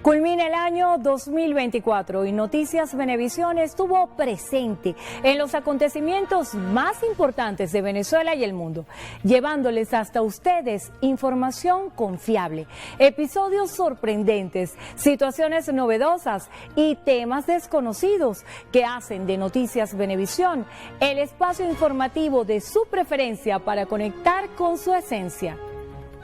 Culmina el año 2024 y Noticias Venevisión estuvo presente en los acontecimientos más importantes de Venezuela y el mundo, llevándoles hasta ustedes información confiable, episodios sorprendentes, situaciones novedosas y temas desconocidos que hacen de Noticias Venevisión el espacio informativo de su preferencia para conectar con su esencia.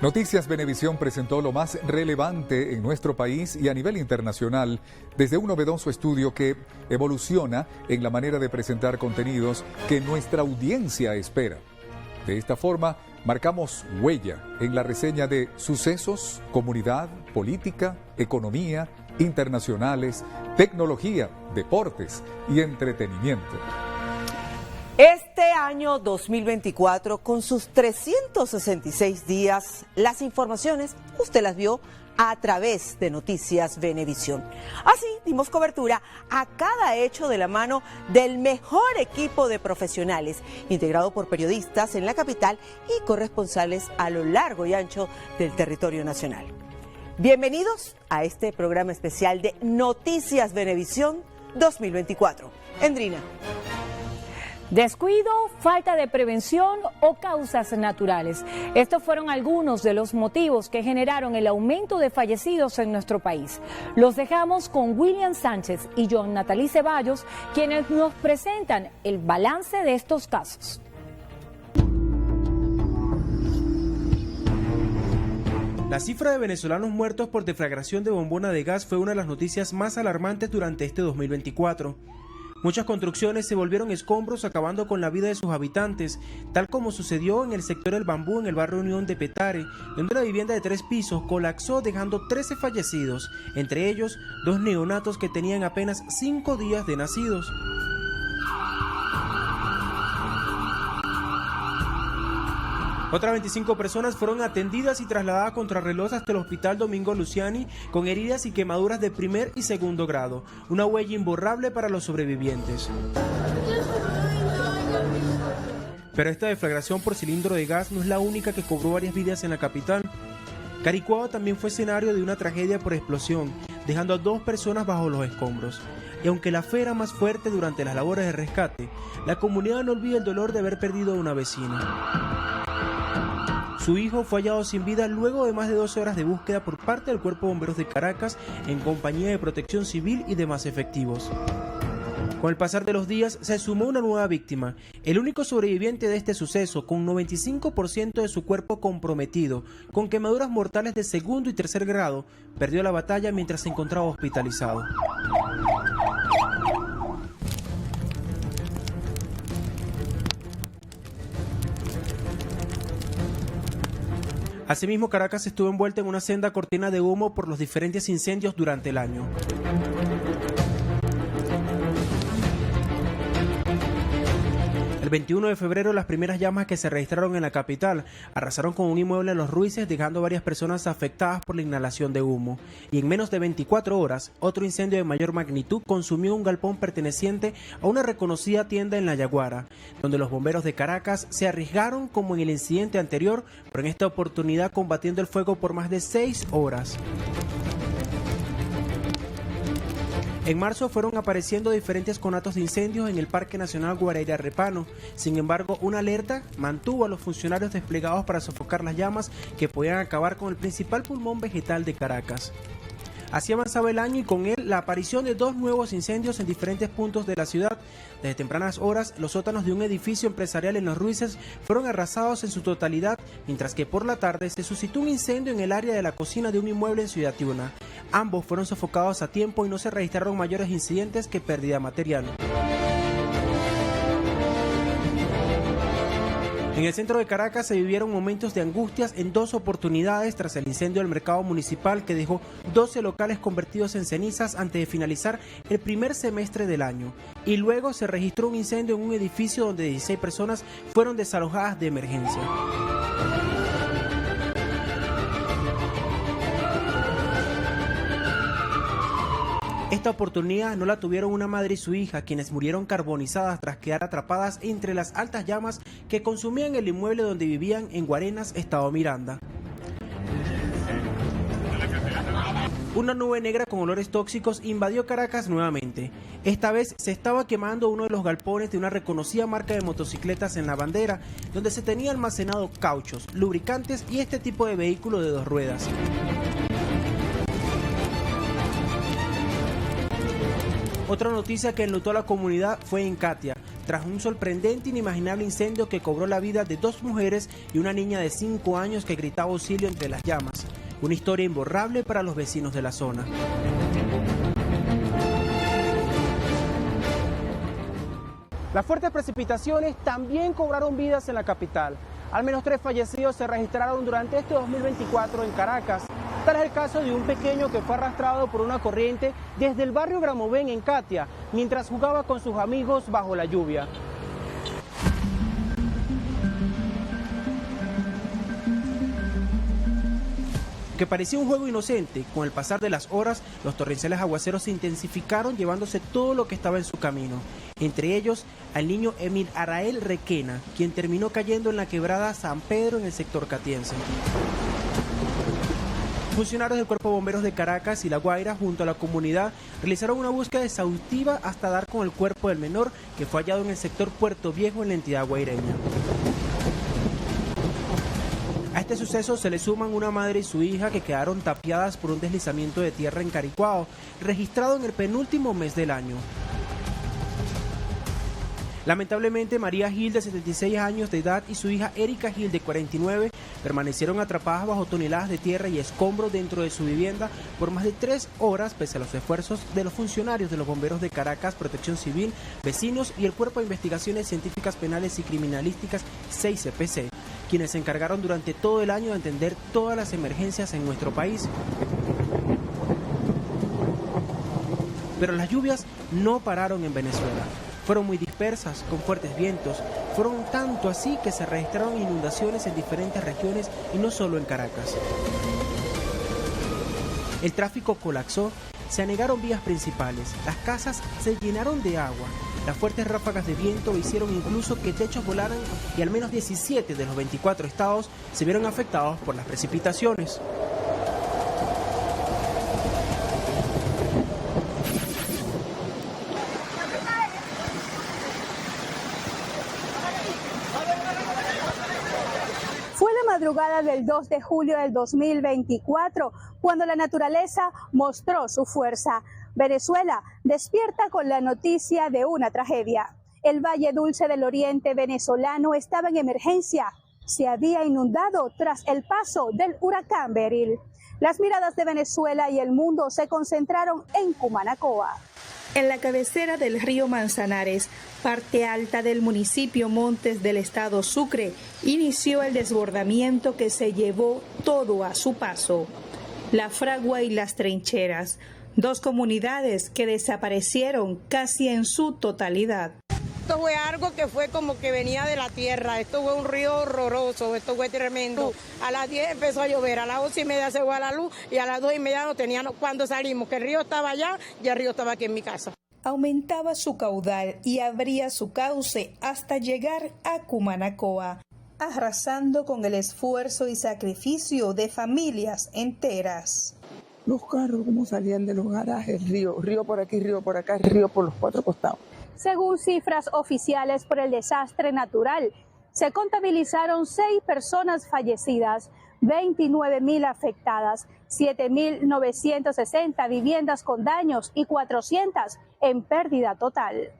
Noticias Venevisión presentó lo más relevante en nuestro país y a nivel internacional desde un novedoso estudio que evoluciona en la manera de presentar contenidos que nuestra audiencia espera. De esta forma, marcamos huella en la reseña de sucesos, comunidad, política, economía, internacionales, tecnología, deportes y entretenimiento. Este año 2024, con sus 366 días, las informaciones usted las vio a través de Noticias Venevisión. Así dimos cobertura a cada hecho de la mano del mejor equipo de profesionales, integrado por periodistas en la capital y corresponsales a lo largo y ancho del territorio nacional. Bienvenidos a este programa especial de Noticias Venevisión 2024. Endrina. Descuido, falta de prevención o causas naturales. Estos fueron algunos de los motivos que generaron el aumento de fallecidos en nuestro país. Los dejamos con William Sánchez y John Natalí Ceballos, quienes nos presentan el balance de estos casos. La cifra de venezolanos muertos por deflagración de bombona de gas fue una de las noticias más alarmantes durante este 2024. Muchas construcciones se volvieron escombros, acabando con la vida de sus habitantes, tal como sucedió en el sector El Bambú, en el barrio Unión de Petare, donde una vivienda de 3 pisos colapsó dejando 13 fallecidos, entre ellos 2 neonatos que tenían apenas 5 días de nacidos. Otras 25 personas fueron atendidas y trasladadas a contrarreloj hasta el Hospital Domingo Luciani con heridas y quemaduras de primer y segundo grado, una huella imborrable para los sobrevivientes. Pero esta deflagración por cilindro de gas no es la única que cobró varias vidas en la capital. Caricuao también fue escenario de una tragedia por explosión, dejando a 2 personas bajo los escombros. Y aunque la fe era más fuerte durante las labores de rescate, la comunidad no olvida el dolor de haber perdido a una vecina. Su hijo fue hallado sin vida luego de más de 12 horas de búsqueda por parte del Cuerpo de Bomberos de Caracas en compañía de Protección Civil y demás efectivos. Con el pasar de los días se sumó una nueva víctima, el único sobreviviente de este suceso, con 95% de su cuerpo comprometido, con quemaduras mortales de segundo y tercer grado, perdió la batalla mientras se encontraba hospitalizado. Asimismo, Caracas estuvo envuelta en una senda cortina de humo por los diferentes incendios durante el año. El 21 de febrero, las primeras llamas que se registraron en la capital arrasaron con un inmueble en Los Ruices, dejando varias personas afectadas por la inhalación de humo. Y en menos de 24 horas, otro incendio de mayor magnitud consumió un galpón perteneciente a una reconocida tienda en La Yaguara, donde los bomberos de Caracas se arriesgaron como en el incidente anterior, pero en esta oportunidad combatiendo el fuego por más de 6 horas. En marzo fueron apareciendo diferentes conatos de incendios en el Parque Nacional Guaraíra-Repano. Sin embargo, una alerta mantuvo a los funcionarios desplegados para sofocar las llamas que podían acabar con el principal pulmón vegetal de Caracas. Así avanzaba el año y con él la aparición de 2 nuevos incendios en diferentes puntos de la ciudad. Desde tempranas horas, los sótanos de un edificio empresarial en Los Ruices fueron arrasados en su totalidad, mientras que por la tarde se suscitó un incendio en el área de la cocina de un inmueble en Ciudad Tiuna. Ambos fueron sofocados a tiempo y no se registraron mayores incidentes que pérdida material. En el centro de Caracas se vivieron momentos de angustias en 2 oportunidades tras el incendio del mercado municipal que dejó 12 locales convertidos en cenizas antes de finalizar el primer semestre del año. Y luego se registró un incendio en un edificio donde 16 personas fueron desalojadas de emergencia. Esta oportunidad no la tuvieron una madre y su hija, quienes murieron carbonizadas tras quedar atrapadas entre las altas llamas que consumían el inmueble donde vivían en Guarenas, estado Miranda. Una nube negra con olores tóxicos invadió Caracas nuevamente. Esta vez se estaba quemando uno de los galpones de una reconocida marca de motocicletas en La Bandera, donde se tenía almacenado cauchos, lubricantes y este tipo de vehículo de 2 ruedas. Otra noticia que enlutó a la comunidad fue en Catia, tras un sorprendente e inimaginable incendio que cobró la vida de 2 mujeres y una niña de 5 años que gritaba auxilio entre las llamas. Una historia imborrable para los vecinos de la zona. Las fuertes precipitaciones también cobraron vidas en la capital. Al menos 3 fallecidos se registraron durante este 2024 en Caracas. Tal es el caso de un pequeño que fue arrastrado por una corriente desde el barrio Gramovén en Catia, mientras jugaba con sus amigos bajo la lluvia. Que parecía un juego inocente, con el pasar de las horas, los torrenciales aguaceros se intensificaron llevándose todo lo que estaba en su camino. Entre ellos, al niño Emil Arael Requena, quien terminó cayendo en la quebrada San Pedro en el sector catiense. Funcionarios del Cuerpo de Bomberos de Caracas y La Guaira, junto a la comunidad, realizaron una búsqueda exhaustiva hasta dar con el cuerpo del menor, que fue hallado en el sector Puerto Viejo en la entidad guaireña. A este suceso se le suman una madre y su hija que quedaron tapiadas por un deslizamiento de tierra en Caricuao, registrado en el penúltimo mes del año. Lamentablemente, María Gil, de 76 años de edad, y su hija Erika Gil, de 49, permanecieron atrapadas bajo toneladas de tierra y escombros dentro de su vivienda por más de 3 horas, pese a los esfuerzos de los funcionarios de los bomberos de Caracas, Protección Civil, vecinos y el Cuerpo de Investigaciones Científicas Penales y Criminalísticas 6CPC, quienes se encargaron durante todo el año de atender todas las emergencias en nuestro país. Pero las lluvias no pararon en Venezuela. Fueron muy dispersas, con fuertes vientos. Fueron tanto así que se registraron inundaciones en diferentes regiones y no solo en Caracas. El tráfico colapsó, se anegaron vías principales, las casas se llenaron de agua. Las fuertes ráfagas de viento hicieron incluso que techos volaran y al menos 17 de los 24 estados se vieron afectados por las precipitaciones. Madrugada del 2 de julio del 2024, cuando la naturaleza mostró su fuerza. Venezuela despierta con la noticia de una tragedia. El Valle Dulce del Oriente venezolano estaba en emergencia. Se había inundado tras el paso del huracán Beryl. Las miradas de Venezuela y el mundo se concentraron en Cumanacoa. En la cabecera del río Manzanares, parte alta del municipio Montes del estado Sucre, inició el desbordamiento que se llevó todo a su paso. La Fragua y las Trincheras, 2 comunidades que desaparecieron casi en su totalidad. Esto fue algo que fue como que venía de la tierra, esto fue un río horroroso, esto fue tremendo. A las 10 empezó a llover, a las 11:30 se fue a la luz y a las 2:30 no teníamos cuando salimos, que el río estaba allá y el río estaba aquí en mi casa. Aumentaba su caudal y abría su cauce hasta llegar a Cumanacoa, arrasando con el esfuerzo y sacrificio de familias enteras. Los carros como salían de los garajes, río por aquí, río por acá, río por los 4 costados. Según cifras oficiales por el desastre natural, se contabilizaron 6 personas fallecidas, 29.000 afectadas, 7.960 viviendas con daños y 400 en pérdida total.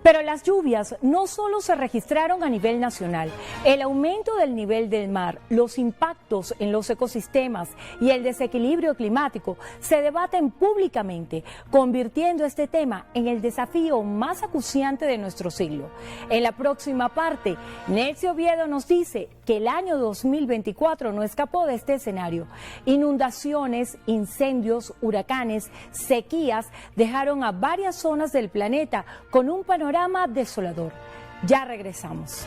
Pero las lluvias no solo se registraron a nivel nacional. El aumento del nivel del mar, los impactos en los ecosistemas y el desequilibrio climático se debaten públicamente, convirtiendo este tema en el desafío más acuciante de nuestro siglo. En la próxima parte, Nelcy Oviedo nos dice que el año 2024 no escapó de este escenario. Inundaciones, incendios, huracanes, sequías dejaron a varias zonas del planeta con un panorama desolador. Ya regresamos.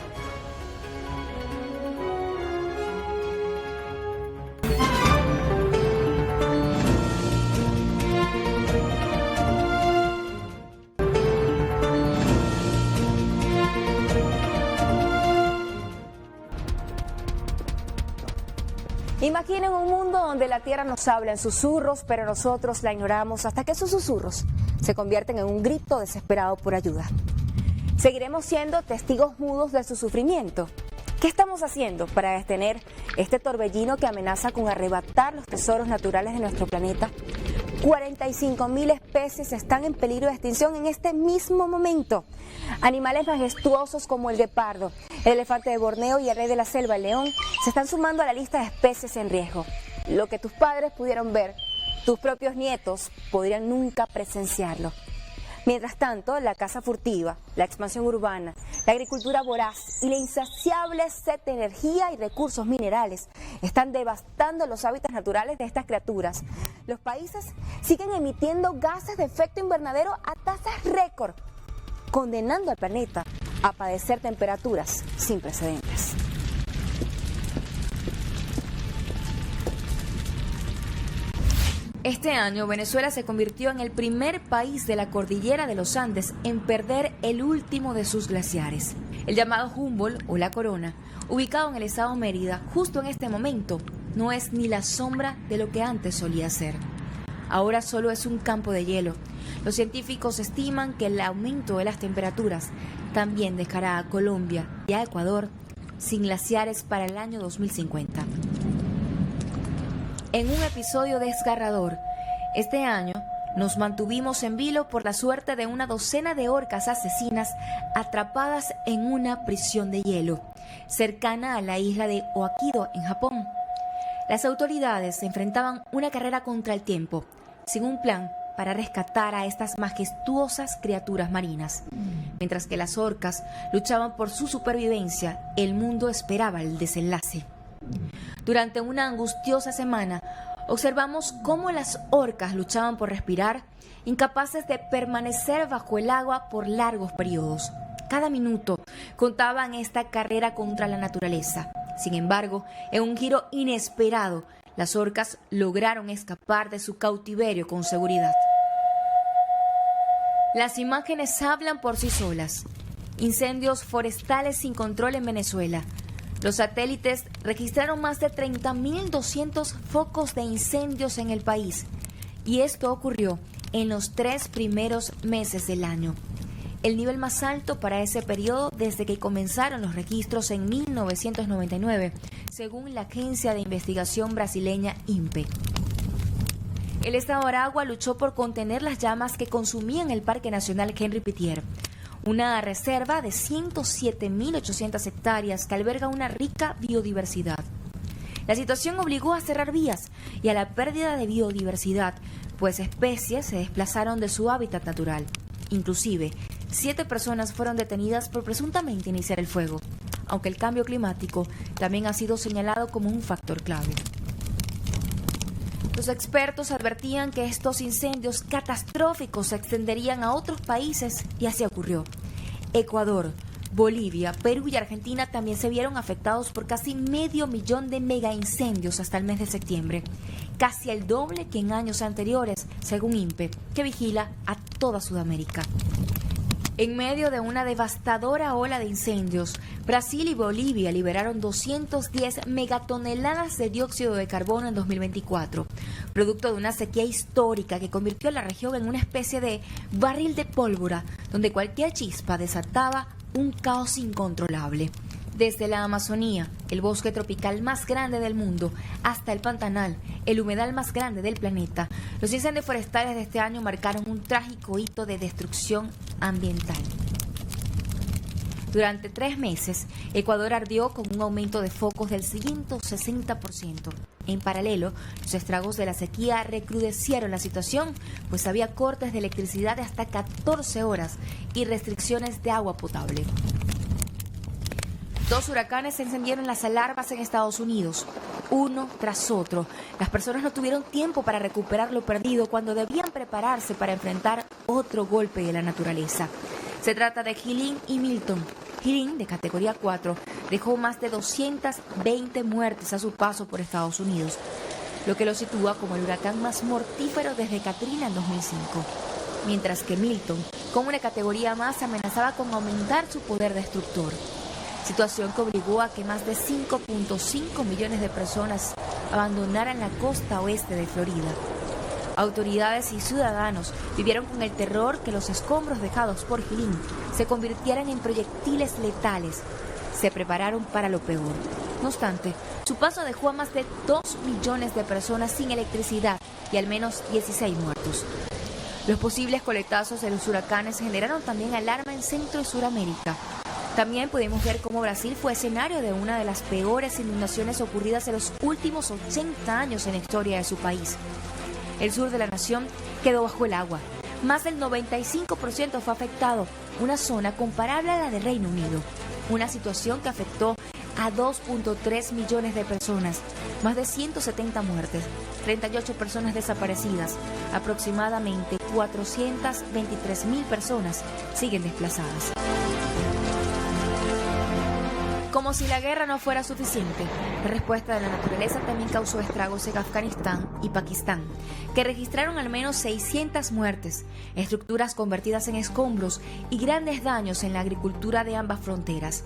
Imaginen un mundo donde la tierra nos habla en susurros, pero nosotros la ignoramos hasta que esos susurros se convierten en un grito desesperado por ayuda. ¿Seguiremos siendo testigos mudos de su sufrimiento? ¿Qué estamos haciendo para detener este torbellino que amenaza con arrebatar los tesoros naturales de nuestro planeta? 45.000 especies están en peligro de extinción en este mismo momento. Animales majestuosos como el guepardo, el elefante de Borneo y el rey de la selva, el león, se están sumando a la lista de especies en riesgo. Lo que tus padres pudieron ver, tus propios nietos podrían nunca presenciarlo. Mientras tanto, la caza furtiva, la expansión urbana, la agricultura voraz y la insaciable sed de energía y recursos minerales están devastando los hábitats naturales de estas criaturas. Los países siguen emitiendo gases de efecto invernadero a tasas récord, condenando al planeta a padecer temperaturas sin precedentes. Este año, Venezuela se convirtió en el primer país de la cordillera de los Andes en perder el último de sus glaciares. El llamado Humboldt o la Corona, ubicado en el estado Mérida, justo en este momento, no es ni la sombra de lo que antes solía ser. Ahora solo es un campo de hielo. Los científicos estiman que el aumento de las temperaturas también dejará a Colombia y a Ecuador sin glaciares para el año 2050. En un episodio desgarrador, este año nos mantuvimos en vilo por la suerte de una docena de orcas asesinas atrapadas en una prisión de hielo, cercana a la isla de Hokkaido, en Japón. Las autoridades enfrentaban una carrera contra el tiempo, sin un plan para rescatar a estas majestuosas criaturas marinas. Mientras que las orcas luchaban por su supervivencia, el mundo esperaba el desenlace. Durante una angustiosa semana, observamos cómo las orcas luchaban por respirar, incapaces de permanecer bajo el agua por largos periodos. Cada minuto contaba en esta carrera contra la naturaleza. Sin embargo, en un giro inesperado, las orcas lograron escapar de su cautiverio con seguridad. Las imágenes hablan por sí solas. Incendios forestales sin control en Venezuela. Los satélites registraron más de 30.200 focos de incendios en el país, y esto ocurrió en los 3 primeros meses del año, el nivel más alto para ese periodo desde que comenzaron los registros en 1999, según la agencia de investigación brasileña INPE. El estado Aragua luchó por contener las llamas que consumían el Parque Nacional Henry Pittier, una reserva de 107.800 hectáreas que alberga una rica biodiversidad. La situación obligó a cerrar vías y a la pérdida de biodiversidad, pues especies se desplazaron de su hábitat natural. Inclusive, 7 personas fueron detenidas por presuntamente iniciar el fuego, aunque el cambio climático también ha sido señalado como un factor clave. Los expertos advertían que estos incendios catastróficos se extenderían a otros países y así ocurrió. Ecuador, Bolivia, Perú y Argentina también se vieron afectados por casi 500.000 de megaincendios hasta el mes de septiembre, casi el doble que en años anteriores, según INPE, que vigila a toda Sudamérica. En medio de una devastadora ola de incendios, Brasil y Bolivia liberaron 210 megatoneladas de dióxido de carbono en 2024, producto de una sequía histórica que convirtió a la región en una especie de barril de pólvora, donde cualquier chispa desataba un caos incontrolable. Desde la Amazonía, el bosque tropical más grande del mundo, hasta el Pantanal, el humedal más grande del planeta, los incendios forestales de este año marcaron un trágico hito de destrucción ambiental. Durante 3 meses, Ecuador ardió con un aumento de focos del 160%. En paralelo, los estragos de la sequía recrudecieron la situación, pues había cortes de electricidad de hasta 14 horas y restricciones de agua potable. 2 huracanes encendieron las alarmas en Estados Unidos, uno tras otro. Las personas no tuvieron tiempo para recuperar lo perdido cuando debían prepararse para enfrentar otro golpe de la naturaleza. Se trata de Helene y Milton. Helene, de categoría 4, dejó más de 220 muertes a su paso por Estados Unidos, lo que lo sitúa como el huracán más mortífero desde Katrina en 2005. Mientras que Milton, con una categoría más, amenazaba con aumentar su poder destructor. situación que obligó a que más de 5.5 millones de personas abandonaran la costa oeste de Florida. Autoridades y ciudadanos vivieron con el terror que los escombros dejados por Helene se convirtieran en proyectiles letales. Se prepararon para lo peor. No obstante, su paso dejó a más de 2 millones de personas sin electricidad y al menos 16 muertos. Los posibles coletazos de los huracanes generaron también alarma en Centro y Suramérica. También pudimos ver cómo Brasil fue escenario de una de las peores inundaciones ocurridas en los últimos 80 años en la historia de su país. El sur de la nación quedó bajo el agua. Más del 95% fue afectado, una zona comparable a la del Reino Unido. Una situación que afectó a 2.3 millones de personas, más de 170 muertes, 38 personas desaparecidas, aproximadamente 423.000 personas siguen desplazadas. Como si la guerra no fuera suficiente, la respuesta de la naturaleza también causó estragos en Afganistán y Pakistán, que registraron al menos 600 muertes, estructuras convertidas en escombros y grandes daños en la agricultura de ambas fronteras.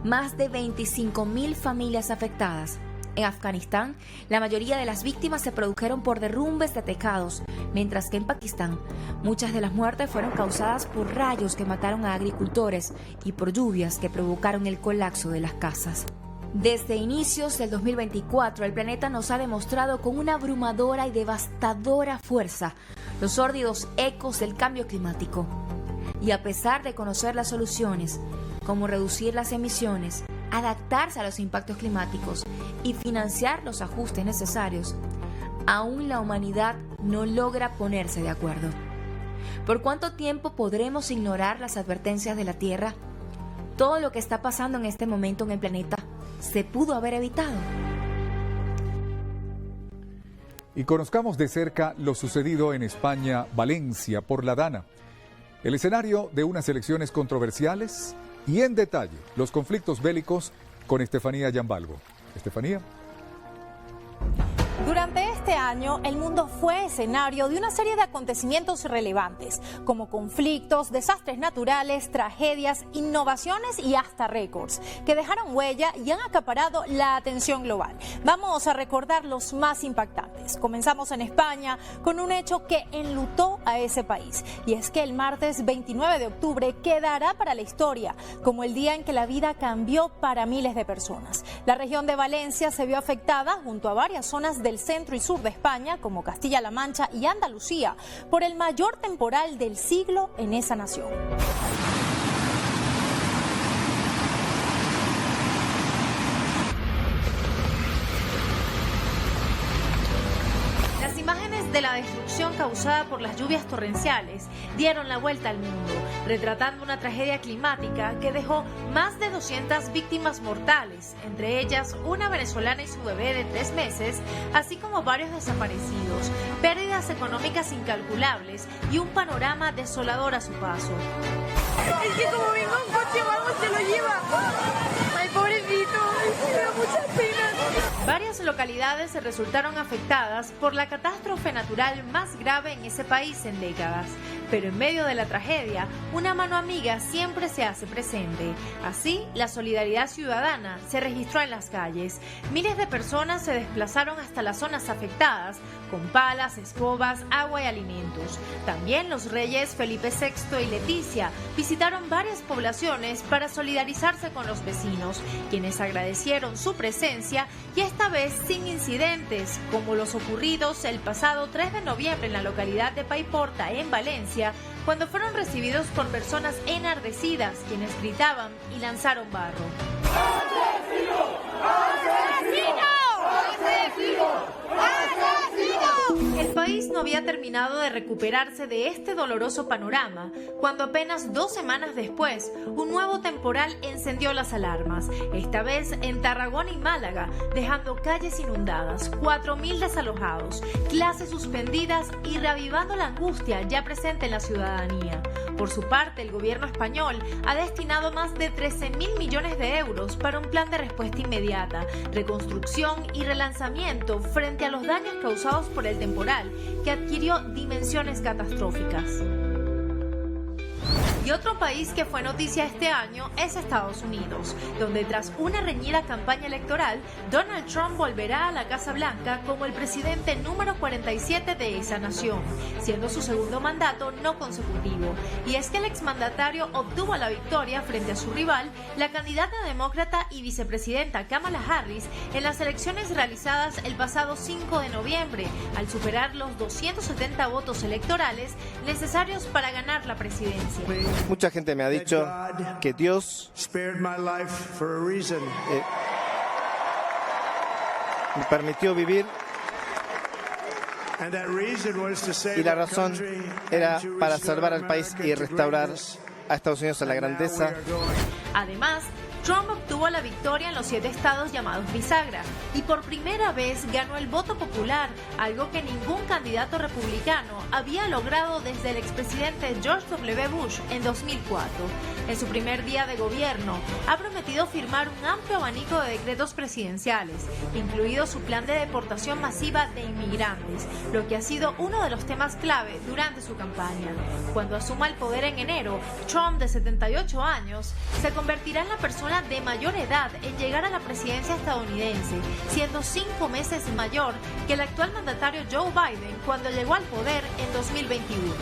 Más de 25.000 familias afectadas. En Afganistán, la mayoría de las víctimas se produjeron por derrumbes de tejados, mientras que en Pakistán, muchas de las muertes fueron causadas por rayos que mataron a agricultores y por lluvias que provocaron el colapso de las casas. Desde inicios del 2024, el planeta nos ha demostrado con una abrumadora y devastadora fuerza los sórdidos ecos del cambio climático. Y a pesar de conocer las soluciones, como reducir las emisiones, adaptarse a los impactos climáticos y financiar los ajustes necesarios, aún la humanidad no logra ponerse de acuerdo. ¿Por cuánto tiempo podremos ignorar las advertencias de la Tierra? Todo lo que está pasando en este momento en el planeta se pudo haber evitado. Y conozcamos de cerca lo sucedido en España, Valencia, por la Dana. El escenario de unas elecciones controversiales y en detalle los conflictos bélicos con Estefanía Yambalgo. Estefanía. Durante este año, el mundo fue escenario de una serie de acontecimientos relevantes, como conflictos, desastres naturales, tragedias, innovaciones y hasta récords, que dejaron huella y han acaparado la atención global. Vamos a recordar los más impactantes. Comenzamos en España con un hecho que enlutó a ese país, y es que el martes 29 de octubre quedará para la historia como el día en que la vida cambió para miles de personas. La región de Valencia se vio afectada junto a varias zonas del centro y sur de España, como Castilla-La Mancha y Andalucía, por el mayor temporal del siglo en esa nación. Las imágenes de la destrucción causada por las lluvias torrenciales dieron la vuelta al mundo, retratando una tragedia climática que dejó más de 200 víctimas mortales, entre ellas una venezolana y su bebé de 3 meses, así como varios desaparecidos, pérdidas económicas incalculables y un panorama desolador a su paso. Es que como vengo un coche, vamos, se lo lleva. Ay, pobrecito, me da mucha pena. Varias localidades se resultaron afectadas por la catástrofe natural más grave en ese país en décadas. Pero en medio de la tragedia, una mano amiga siempre se hace presente. Así, la solidaridad ciudadana se registró en las calles. Miles de personas se desplazaron hasta las zonas afectadas, con palas, escobas, agua y alimentos. También los reyes Felipe VI y Leticia visitaron varias poblaciones para solidarizarse con los vecinos, quienes agradecieron su presencia y esta vez sin incidentes, como los ocurridos el pasado 3 de noviembre en la localidad de Paiporta, en Valencia, cuando fueron recibidos por personas enardecidas, quienes gritaban y lanzaron barro. ¡Asesino! ¡Asesino! ¡Asesino! ¡Asesino! El país no había terminado de recuperarse de este doloroso panorama, cuando apenas 2 semanas después, un nuevo temporal encendió las alarmas, esta vez en Tarragona y Málaga, dejando calles inundadas, 4.000 desalojados, clases suspendidas y reavivando la angustia ya presente en la ciudadanía. Por su parte, el gobierno español ha destinado más de 13.000 millones de euros para un plan de respuesta inmediata, reconstrucción y relanzamiento frente a los daños causados por el temporal, que adquirió dimensiones catastróficas. Y otro país que fue noticia este año es Estados Unidos, donde tras una reñida campaña electoral, Donald Trump volverá a la Casa Blanca como el presidente número 47 de esa nación, siendo su segundo mandato no consecutivo. Y es que el exmandatario obtuvo la victoria frente a su rival, la candidata demócrata y vicepresidenta Kamala Harris, en las elecciones realizadas el pasado 5 de noviembre, al superar los 270 votos electorales necesarios para ganar la presidencia. Mucha gente me ha dicho que Dios me permitió vivir y la razón era para salvar al país y restaurar a Estados Unidos a la grandeza. Además, Trump obtuvo la victoria en los 7 estados llamados bisagra y por primera vez ganó el voto popular, algo que ningún candidato republicano había logrado desde el expresidente George W. Bush en 2004. En su primer día de gobierno, ha prometido firmar un amplio abanico de decretos presidenciales, incluido su plan de deportación masiva de inmigrantes, lo que ha sido uno de los temas clave durante su campaña. Cuando asuma el poder en enero, Trump, de 78 años, se convertirá en la persona de mayor edad en llegar a la presidencia estadounidense, siendo 5 meses mayor que el actual mandatario Joe Biden cuando llegó al poder en 2021.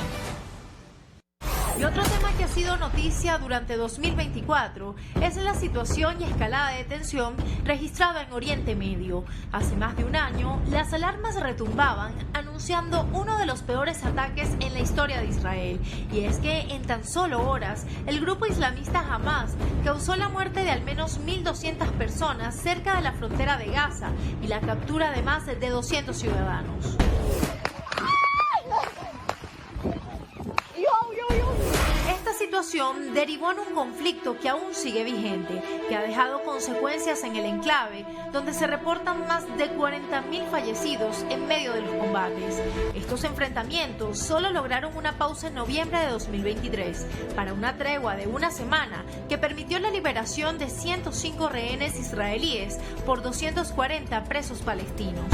Y otro tema que ha sido noticia durante 2024 es la situación y escalada de tensión registrada en Oriente Medio. Hace más de un año, las alarmas retumbaban anunciando uno de los peores ataques en la historia de Israel. Y es que en tan solo horas, el grupo islamista Hamas causó la muerte de al menos 1.200 personas cerca de la frontera de Gaza y la captura de más de 200 ciudadanos. Esta situación derivó en un conflicto que aún sigue vigente, que ha dejado consecuencias en el enclave, donde se reportan más de 40.000 fallecidos en medio de los combates. Estos enfrentamientos solo lograron una pausa en noviembre de 2023, para una tregua de una semana que permitió la liberación de 105 rehenes israelíes por 240 presos palestinos.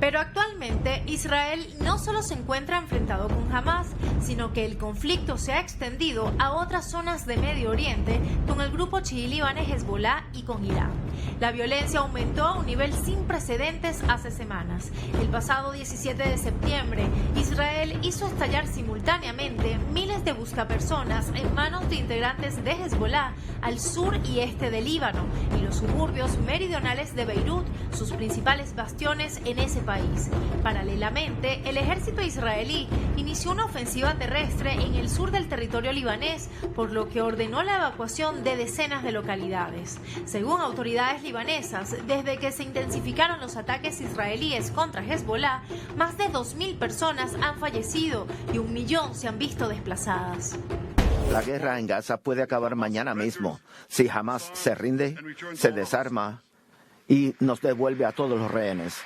Pero actualmente Israel no solo se encuentra enfrentado con Hamas, sino que el conflicto se ha extendido a otras zonas de Medio Oriente con el grupo chií libanés Hezbollah y con Irán. La violencia aumentó a un nivel sin precedentes hace semanas. El pasado 17 de septiembre, Israel hizo estallar simultáneamente miles de buscapersonas en manos de integrantes de Hezbollah al sur y este del Líbano y los suburbios meridionales de Beirut, sus principales bastiones en ese país. Paralelamente, el ejército israelí inició una ofensiva terrestre en el sur del territorio libanés, por lo que ordenó la evacuación de decenas de localidades. Según autoridades libanesas, desde que se intensificaron los ataques israelíes contra Hezbollah, más de 2.000 personas han fallecido y 1 millón se han visto desplazadas. La guerra en Gaza puede acabar mañana mismo si Hamas se rinde, se desarma y nos devuelve a todos los rehenes.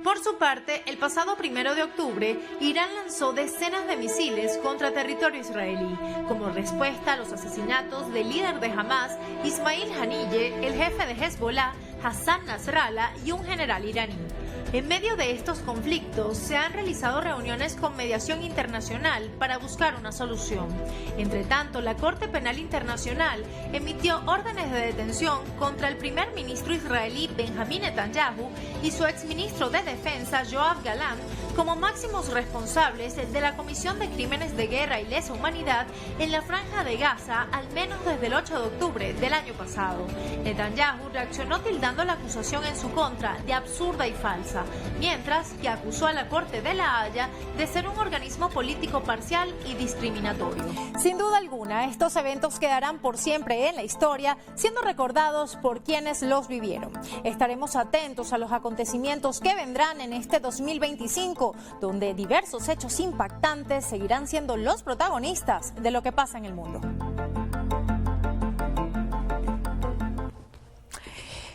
Por su parte, el pasado 1 de octubre, Irán lanzó decenas de misiles contra territorio israelí, como respuesta a los asesinatos del líder de Hamas, Ismail Haniyeh, el jefe de Hezbollah, Hassan Nasrallah y un general iraní. En medio de estos conflictos se han realizado reuniones con mediación internacional para buscar una solución. Entre tanto, la Corte Penal Internacional emitió órdenes de detención contra el primer ministro israelí Benjamin Netanyahu y su exministro de Defensa Yoav Gallant como máximos responsables de la Comisión de Crímenes de Guerra y Lesa Humanidad en la Franja de Gaza, al menos desde el 8 de octubre del año pasado. Netanyahu reaccionó tildando la acusación en su contra de absurda y falsa, mientras que acusó a la Corte de La Haya de ser un organismo político parcial y discriminatorio. Sin duda alguna, estos eventos quedarán por siempre en la historia, siendo recordados por quienes los vivieron. Estaremos atentos a los acontecimientos que vendrán en este 2025, donde diversos hechos impactantes seguirán siendo los protagonistas de lo que pasa en el mundo.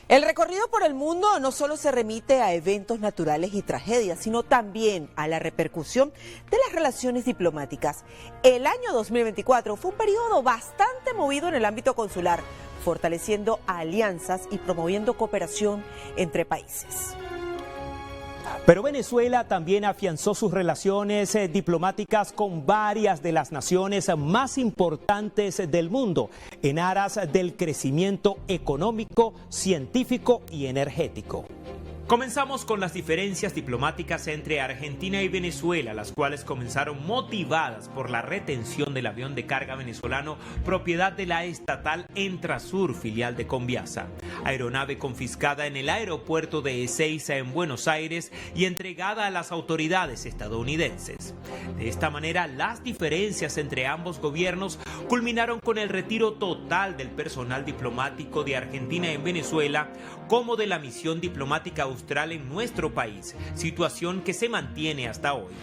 El recorrido por el mundo no solo se remite a eventos naturales y tragedias, sino también a la repercusión de las relaciones diplomáticas. El año 2024 fue un periodo bastante movido en el ámbito consular. fortaleciendo alianzas y promoviendo cooperación entre países. Pero Venezuela también afianzó sus relaciones diplomáticas con varias de las naciones más importantes del mundo en aras del crecimiento económico, científico y energético. Comenzamos con las diferencias diplomáticas entre Argentina y Venezuela, las cuales comenzaron motivadas por la retención del avión de carga venezolano propiedad de la estatal Entrasur, filial de Conviasa. Aeronave confiscada en el aeropuerto de Ezeiza en Buenos Aires y entregada a las autoridades estadounidenses. De esta manera, las diferencias entre ambos gobiernos culminaron con el retiro total del personal diplomático de Argentina en Venezuela, como de la misión diplomática austral en nuestro país, situación que se mantiene hasta hoy.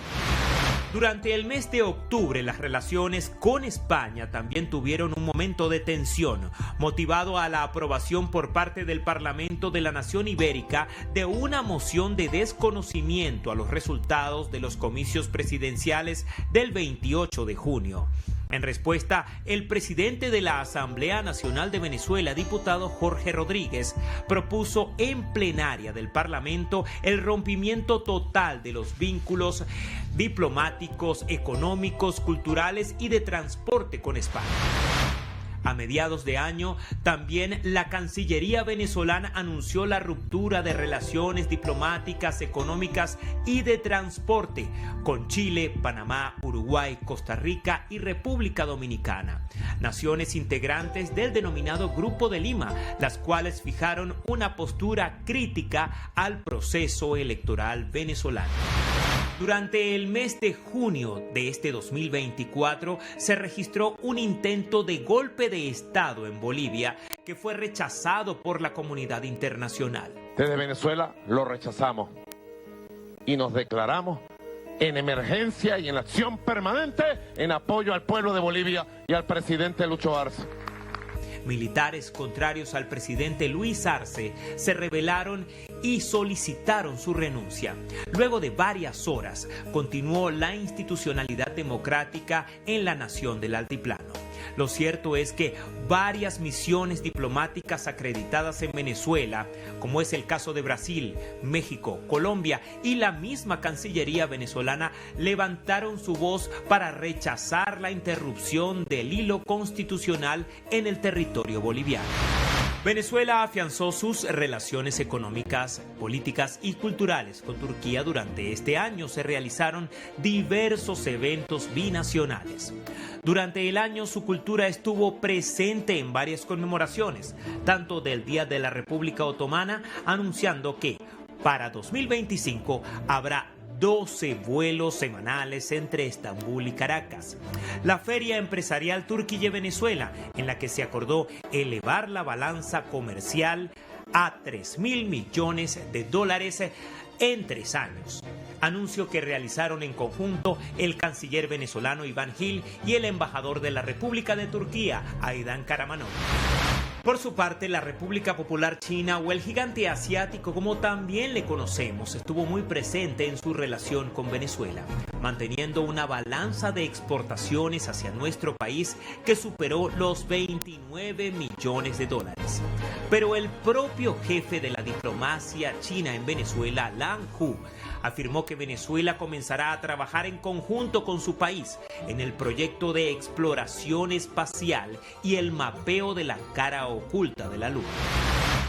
Durante el mes de octubre, las relaciones con España también tuvieron un momento de tensión, motivado a la aprobación por parte del Parlamento de la Nación Ibérica de una moción de desconocimiento a los resultados de los comicios presidenciales del 28 de junio. En respuesta, el presidente de la Asamblea Nacional de Venezuela, diputado Jorge Rodríguez, propuso en plenaria del Parlamento el rompimiento total de los vínculos diplomáticos, económicos, culturales y de transporte con España. A mediados de año, también la Cancillería venezolana anunció la ruptura de relaciones diplomáticas, económicas y de transporte con Chile, Panamá, Uruguay, Costa Rica y República Dominicana, naciones integrantes del denominado Grupo de Lima, las cuales fijaron una postura crítica al proceso electoral venezolano. Durante el mes de junio de este 2024 se registró un intento de golpe de Estado en Bolivia que fue rechazado por la comunidad internacional. Desde Venezuela lo rechazamos y nos declaramos en emergencia y en acción permanente en apoyo al pueblo de Bolivia y al presidente Lucho Arce. Militares contrarios al presidente Luis Arce se rebelaron y solicitaron su renuncia. Luego de varias horas, continuó la institucionalidad democrática en la nación del altiplano. Lo cierto es que varias misiones diplomáticas acreditadas en Venezuela, como es el caso de Brasil, México, Colombia y la misma Cancillería venezolana, levantaron su voz para rechazar la interrupción del hilo constitucional en el territorio boliviano. Venezuela afianzó sus relaciones económicas, políticas y culturales con Turquía. Durante este año se realizaron diversos eventos binacionales. Durante el año su cultura estuvo presente en varias conmemoraciones, tanto del Día de la República Otomana, anunciando que para 2025 habrá 12 vuelos semanales entre Estambul y Caracas. La Feria Empresarial Turquía-Venezuela, en la que se acordó elevar la balanza comercial a $3.000 millones en 3 años. Anuncio que realizaron en conjunto el canciller venezolano Iván Gil y el embajador de la República de Turquía, Aydan Karamanov. Por su parte, la República Popular China, o el gigante asiático como también le conocemos, estuvo muy presente en su relación con Venezuela, manteniendo una balanza de exportaciones hacia nuestro país que superó los $29 millones. Pero el propio jefe de la diplomacia china en Venezuela, Lan Hu, afirmó que Venezuela comenzará a trabajar en conjunto con su país en el proyecto de exploración espacial y el mapeo de la cara oculta de la Luna.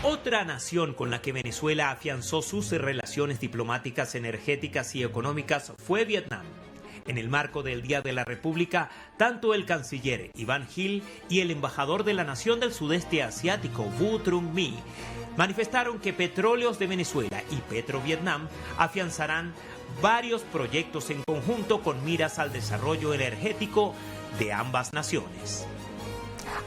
Otra nación con la que Venezuela afianzó sus relaciones diplomáticas, energéticas y económicas fue Vietnam. En el marco del Día de la República, tanto el canciller Iván Gil y el embajador de la nación del sudeste asiático, Vu Trung My, manifestaron que Petróleos de Venezuela y Petrovietnam afianzarán varios proyectos en conjunto con miras al desarrollo energético de ambas naciones.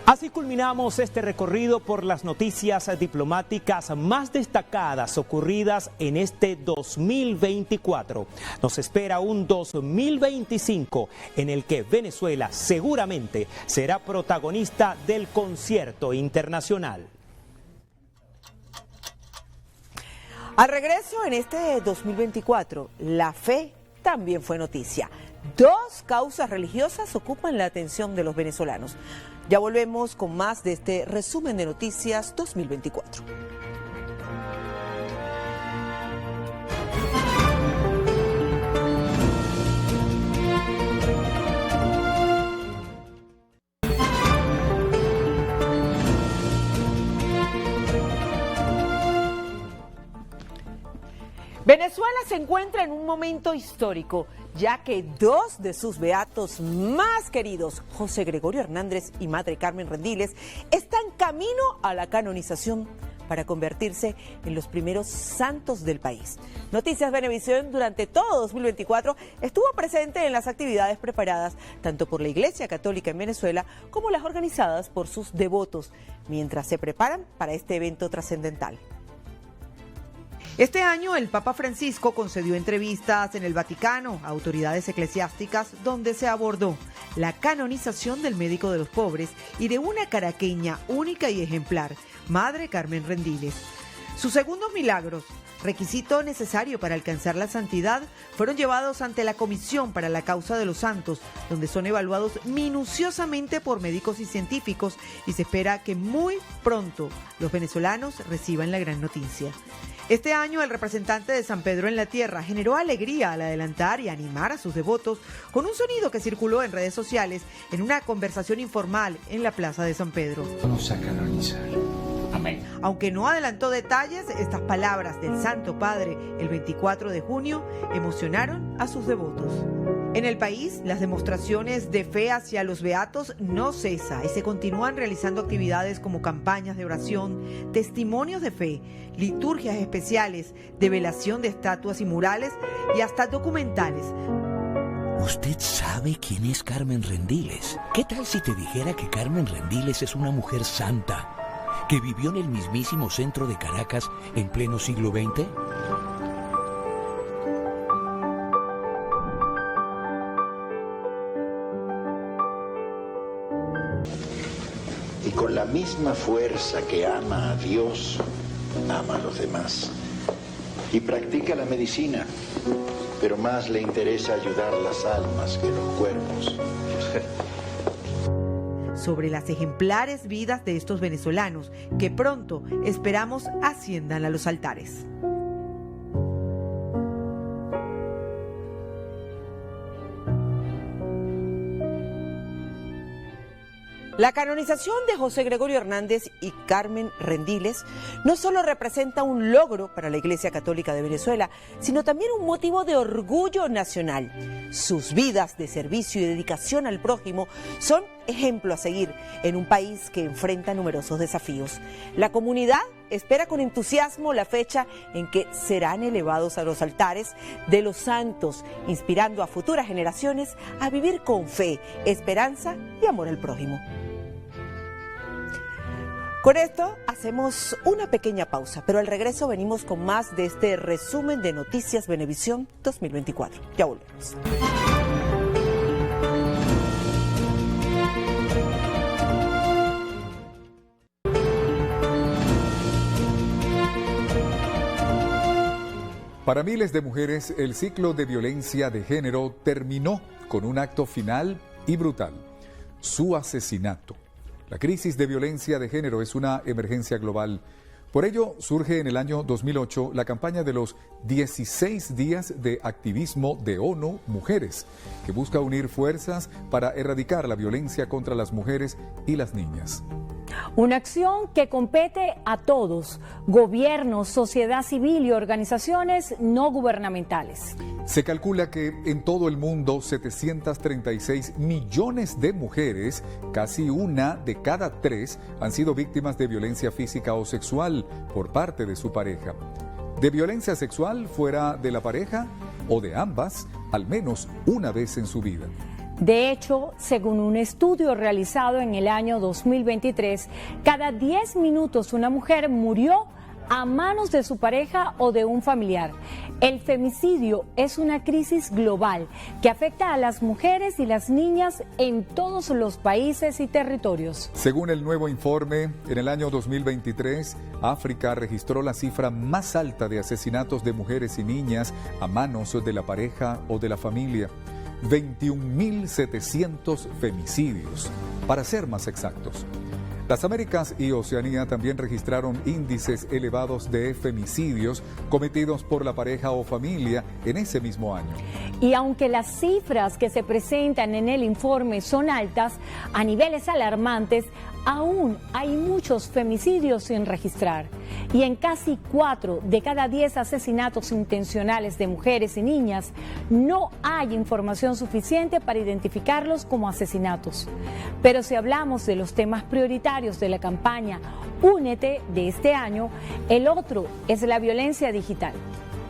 Así culminamos este recorrido por las noticias diplomáticas más destacadas ocurridas en este 2024. Nos espera un 2025 en el que Venezuela seguramente será protagonista del concierto internacional. Al regreso en este 2024, la fe también fue noticia. 2 causas religiosas ocupan la atención de los venezolanos. Ya volvemos con más de este resumen de noticias 2024. Venezuela se encuentra en un momento histórico, ya que dos de sus beatos más queridos, José Gregorio Hernández y Madre Carmen Rendiles, están camino a la canonización para convertirse en los primeros santos del país. Noticias Venevisión durante todo 2024 estuvo presente en las actividades preparadas tanto por la Iglesia Católica en Venezuela como las organizadas por sus devotos, mientras se preparan para este evento trascendental. Este año el Papa Francisco concedió entrevistas en el Vaticano a autoridades eclesiásticas donde se abordó la canonización del médico de los pobres y de una caraqueña única y ejemplar, Madre Carmen Rendiles. Sus segundos milagros, requisito necesario para alcanzar la santidad, fueron llevados ante la Comisión para la Causa de los Santos, donde son evaluados minuciosamente por médicos y científicos, y se espera que muy pronto los venezolanos reciban la gran noticia. Este año el representante de San Pedro en la Tierra generó alegría al adelantar y animar a sus devotos con un sonido que circuló en redes sociales en una conversación informal en la Plaza de San Pedro. Vamos a canonizar. Amén. Aunque no adelantó detalles, estas palabras del Santo Padre el 24 de junio emocionaron a sus devotos. En el país, las demostraciones de fe hacia los beatos no cesa y se continúan realizando actividades como campañas de oración, testimonios de fe, liturgias especiales, develación de estatuas y murales y hasta documentales. ¿Usted sabe quién es Carmen Rendiles? ¿Qué tal si te dijera que Carmen Rendiles es una mujer santa, que vivió en el mismísimo centro de Caracas en pleno siglo XX? Y con la misma fuerza que ama a Dios, ama a los demás. Y practica la medicina, pero más le interesa ayudar las almas que los cuerpos. Sobre las ejemplares vidas de estos venezolanos, que pronto esperamos asciendan a los altares. La canonización de José Gregorio Hernández y Carmen Rendiles no solo representa un logro para la Iglesia Católica de Venezuela, sino también un motivo de orgullo nacional. Sus vidas de servicio y dedicación al prójimo son ejemplo a seguir en un país que enfrenta numerosos desafíos. La comunidad espera con entusiasmo la fecha en que serán elevados a los altares de los santos, inspirando a futuras generaciones a vivir con fe, esperanza y amor al prójimo. Con esto hacemos una pequeña pausa, pero al regreso venimos con más de este resumen de Noticias Venevisión 2024. Ya volvemos. Para miles de mujeres, el ciclo de violencia de género terminó con un acto final y brutal: su asesinato. La crisis de violencia de género es una emergencia global. Por ello, surge en el año 2008 la campaña de los 16 días de activismo de ONU Mujeres, que busca unir fuerzas para erradicar la violencia contra las mujeres y las niñas. Una acción que compete a todos: gobiernos, sociedad civil y organizaciones no gubernamentales. Se calcula que en todo el mundo 736 millones de mujeres, casi una de cada tres, han sido víctimas de violencia física o sexual por parte de su pareja. De violencia sexual fuera de la pareja o de ambas, al menos una vez en su vida. De hecho, según un estudio realizado en el año 2023, cada 10 minutos una mujer murió a manos de su pareja o de un familiar. El femicidio es una crisis global que afecta a las mujeres y las niñas en todos los países y territorios. Según el nuevo informe, en el año 2023, África registró la cifra más alta de asesinatos de mujeres y niñas a manos de la pareja o de la familia. 21.700 femicidios, para ser más exactos. Las Américas y Oceanía también registraron índices elevados de femicidios cometidos por la pareja o familia en ese mismo año. Y aunque las cifras que se presentan en el informe son altas, a niveles alarmantes, aún hay muchos femicidios sin registrar. Y en casi 4 de cada 10 asesinatos intencionales de mujeres y niñas, no hay información suficiente para identificarlos como asesinatos. Pero si hablamos de los temas prioritarios de la campaña Únete de este año, el otro es la violencia digital.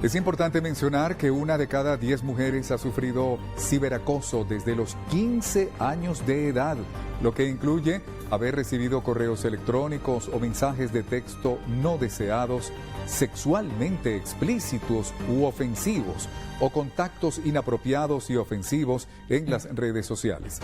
Es importante mencionar que 1 de cada 10 mujeres ha sufrido ciberacoso desde los 15 años de edad, lo que incluye haber recibido correos electrónicos o mensajes de texto no deseados, sexualmente explícitos u ofensivos, o contactos inapropiados y ofensivos en las redes sociales.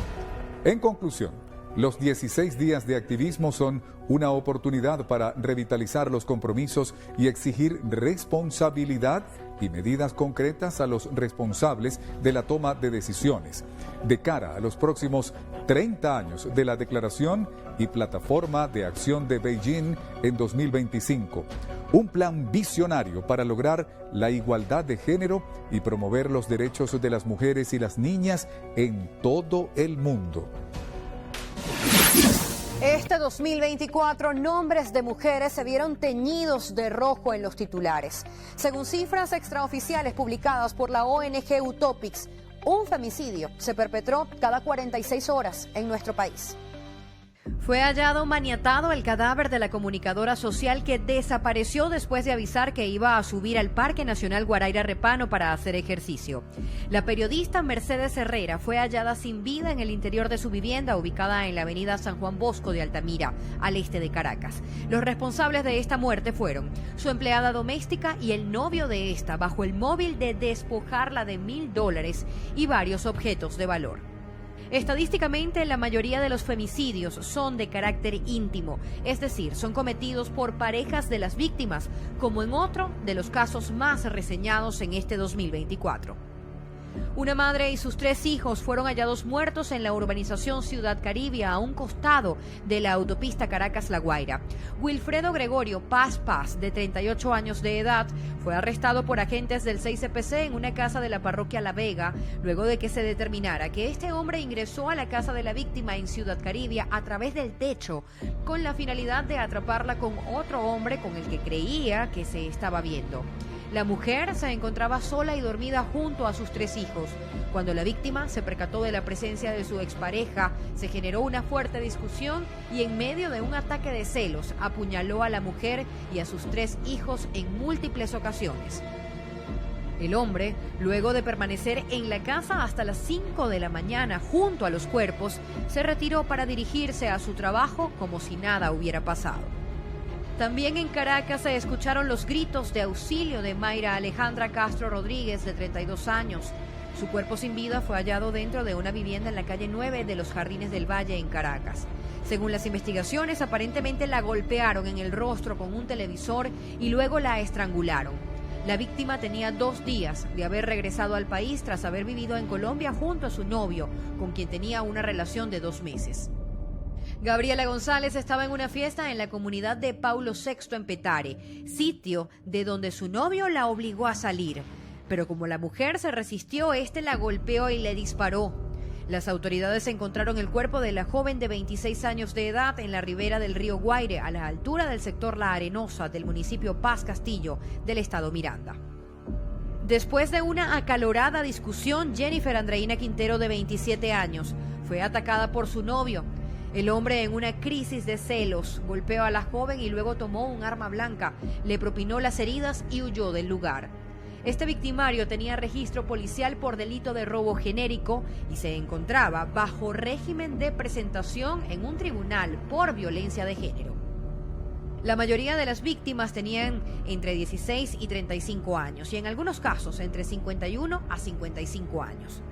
En conclusión, los 16 días de activismo son una oportunidad para revitalizar los compromisos y exigir responsabilidad y medidas concretas a los responsables de la toma de decisiones, de cara a los próximos 30 años de la Declaración y Plataforma de Acción de Beijing en 2025. Un plan visionario para lograr la igualdad de género y promover los derechos de las mujeres y las niñas en todo el mundo. Este 2024, nombres de mujeres se vieron teñidos de rojo en los titulares. Según cifras extraoficiales publicadas por la ONG Utopics, un femicidio se perpetró cada 46 horas en nuestro país. Fue hallado maniatado el cadáver de la comunicadora social que desapareció después de avisar que iba a subir al Parque Nacional Guaraíra Repano para hacer ejercicio. La periodista Mercedes Herrera fue hallada sin vida en el interior de su vivienda ubicada en la avenida San Juan Bosco de Altamira, al este de Caracas. Los responsables de esta muerte fueron su empleada doméstica y el novio de esta, bajo el móvil de despojarla de $1.000 y varios objetos de valor. Estadísticamente, la mayoría de los femicidios son de carácter íntimo, es decir, son cometidos por parejas de las víctimas, como en otro de los casos más reseñados en este 2024. Una madre y sus 3 hijos fueron hallados muertos en la urbanización Ciudad Caribe, a un costado de la autopista Caracas-La Guaira. Wilfredo Gregorio Paz, de 38 años de edad, fue arrestado por agentes del 6CPC en una casa de la parroquia La Vega, luego de que se determinara que este hombre ingresó a la casa de la víctima en Ciudad Caribe a través del techo, con la finalidad de atraparla con otro hombre con el que creía que se estaba viendo. La mujer se encontraba sola y dormida junto a sus 3 hijos. Cuando la víctima se percató de la presencia de su expareja, se generó una fuerte discusión y en medio de un ataque de celos apuñaló a la mujer y a sus 3 hijos en múltiples ocasiones. El hombre, luego de permanecer en la casa hasta las 5 de la mañana junto a los cuerpos, se retiró para dirigirse a su trabajo como si nada hubiera pasado. También en Caracas se escucharon los gritos de auxilio de Mayra Alejandra Castro Rodríguez, de 32 años. Su cuerpo sin vida fue hallado dentro de una vivienda en la calle 9 de los Jardines del Valle, en Caracas. Según las investigaciones, aparentemente la golpearon en el rostro con un televisor y luego la estrangularon. La víctima tenía 2 días de haber regresado al país tras haber vivido en Colombia junto a su novio, con quien tenía una relación de 2 meses. Gabriela González estaba en una fiesta en la comunidad de Paulo VI en Petare, sitio de donde su novio la obligó a salir. Pero como la mujer se resistió, este la golpeó y le disparó. Las autoridades encontraron el cuerpo de la joven de 26 años de edad en la ribera del río Guaire, a la altura del sector La Arenosa del municipio Paz Castillo del estado Miranda. Después de una acalorada discusión, Jennifer Andreina Quintero, de 27 años, fue atacada por su novio. El hombre, en una crisis de celos, golpeó a la joven y luego tomó un arma blanca, le propinó las heridas y huyó del lugar. Este victimario tenía registro policial por delito de robo genérico y se encontraba bajo régimen de presentación en un tribunal por violencia de género. La mayoría de las víctimas tenían entre 16 y 35 años y en algunos casos entre 51 a 55 años.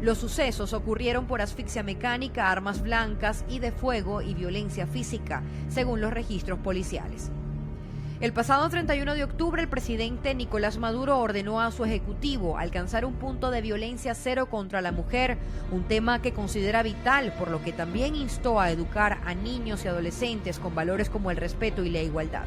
Los sucesos ocurrieron por asfixia mecánica, armas blancas y de fuego y violencia física, según los registros policiales. El pasado 31 de octubre, el presidente Nicolás Maduro ordenó a su ejecutivo alcanzar un punto de violencia cero contra la mujer, un tema que considera vital, por lo que también instó a educar a niños y adolescentes con valores como el respeto y la igualdad.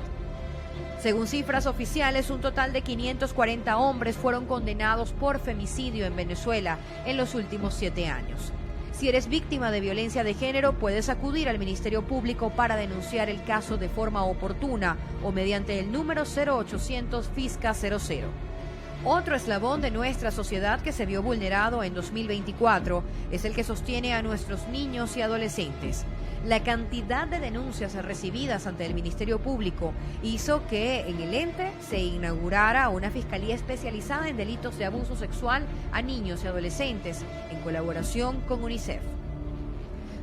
Según cifras oficiales, un total de 540 hombres fueron condenados por femicidio en Venezuela en los últimos 7 años. Si eres víctima de violencia de género, puedes acudir al Ministerio Público para denunciar el caso de forma oportuna o mediante el número 0800 FISCA 00. Otro eslabón de nuestra sociedad que se vio vulnerado en 2024 es el que sostiene a nuestros niños y adolescentes. La cantidad de denuncias recibidas ante el Ministerio Público hizo que en el ente se inaugurara una fiscalía especializada en delitos de abuso sexual a niños y adolescentes, en colaboración con UNICEF.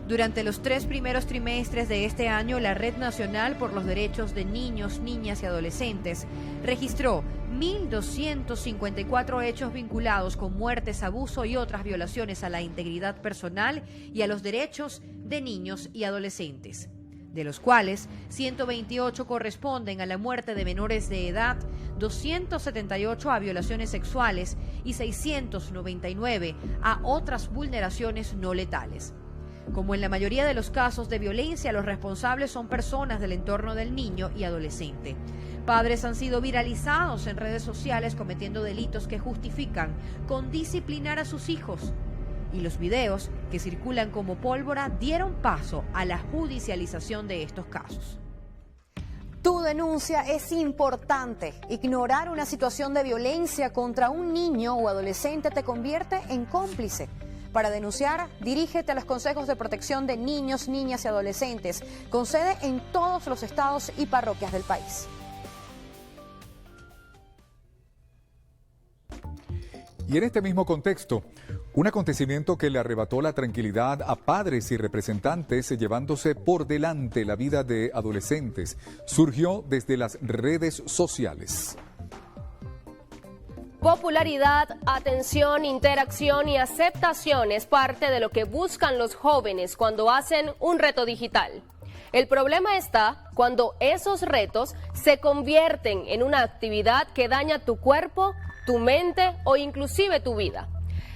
Durante los 3 primeros trimestres de este año, la Red Nacional por los Derechos de Niños, Niñas y Adolescentes registró 1.254 hechos vinculados con muertes, abuso y otras violaciones a la integridad personal y a los derechos de niños y adolescentes, de los cuales 128 corresponden a la muerte de menores de edad, 278 a violaciones sexuales y 699 a otras vulneraciones no letales. Como en la mayoría de los casos de violencia, los responsables son personas del entorno del niño y adolescente. Padres han sido viralizados en redes sociales cometiendo delitos que justifican con disciplinar a sus hijos. Y los videos que circulan como pólvora dieron paso a la judicialización de estos casos. Tu denuncia es importante. Ignorar una situación de violencia contra un niño o adolescente te convierte en cómplice. Para denunciar, dirígete a los consejos de protección de niños, niñas y adolescentes, con sede en todos los estados y parroquias del país. Y en este mismo contexto, un acontecimiento que le arrebató la tranquilidad a padres y representantes llevándose por delante la vida de adolescentes surgió desde las redes sociales. Popularidad, atención, interacción y aceptación es parte de lo que buscan los jóvenes cuando hacen un reto digital. El problema está cuando esos retos se convierten en una actividad que daña tu cuerpo, tu mente o inclusive tu vida.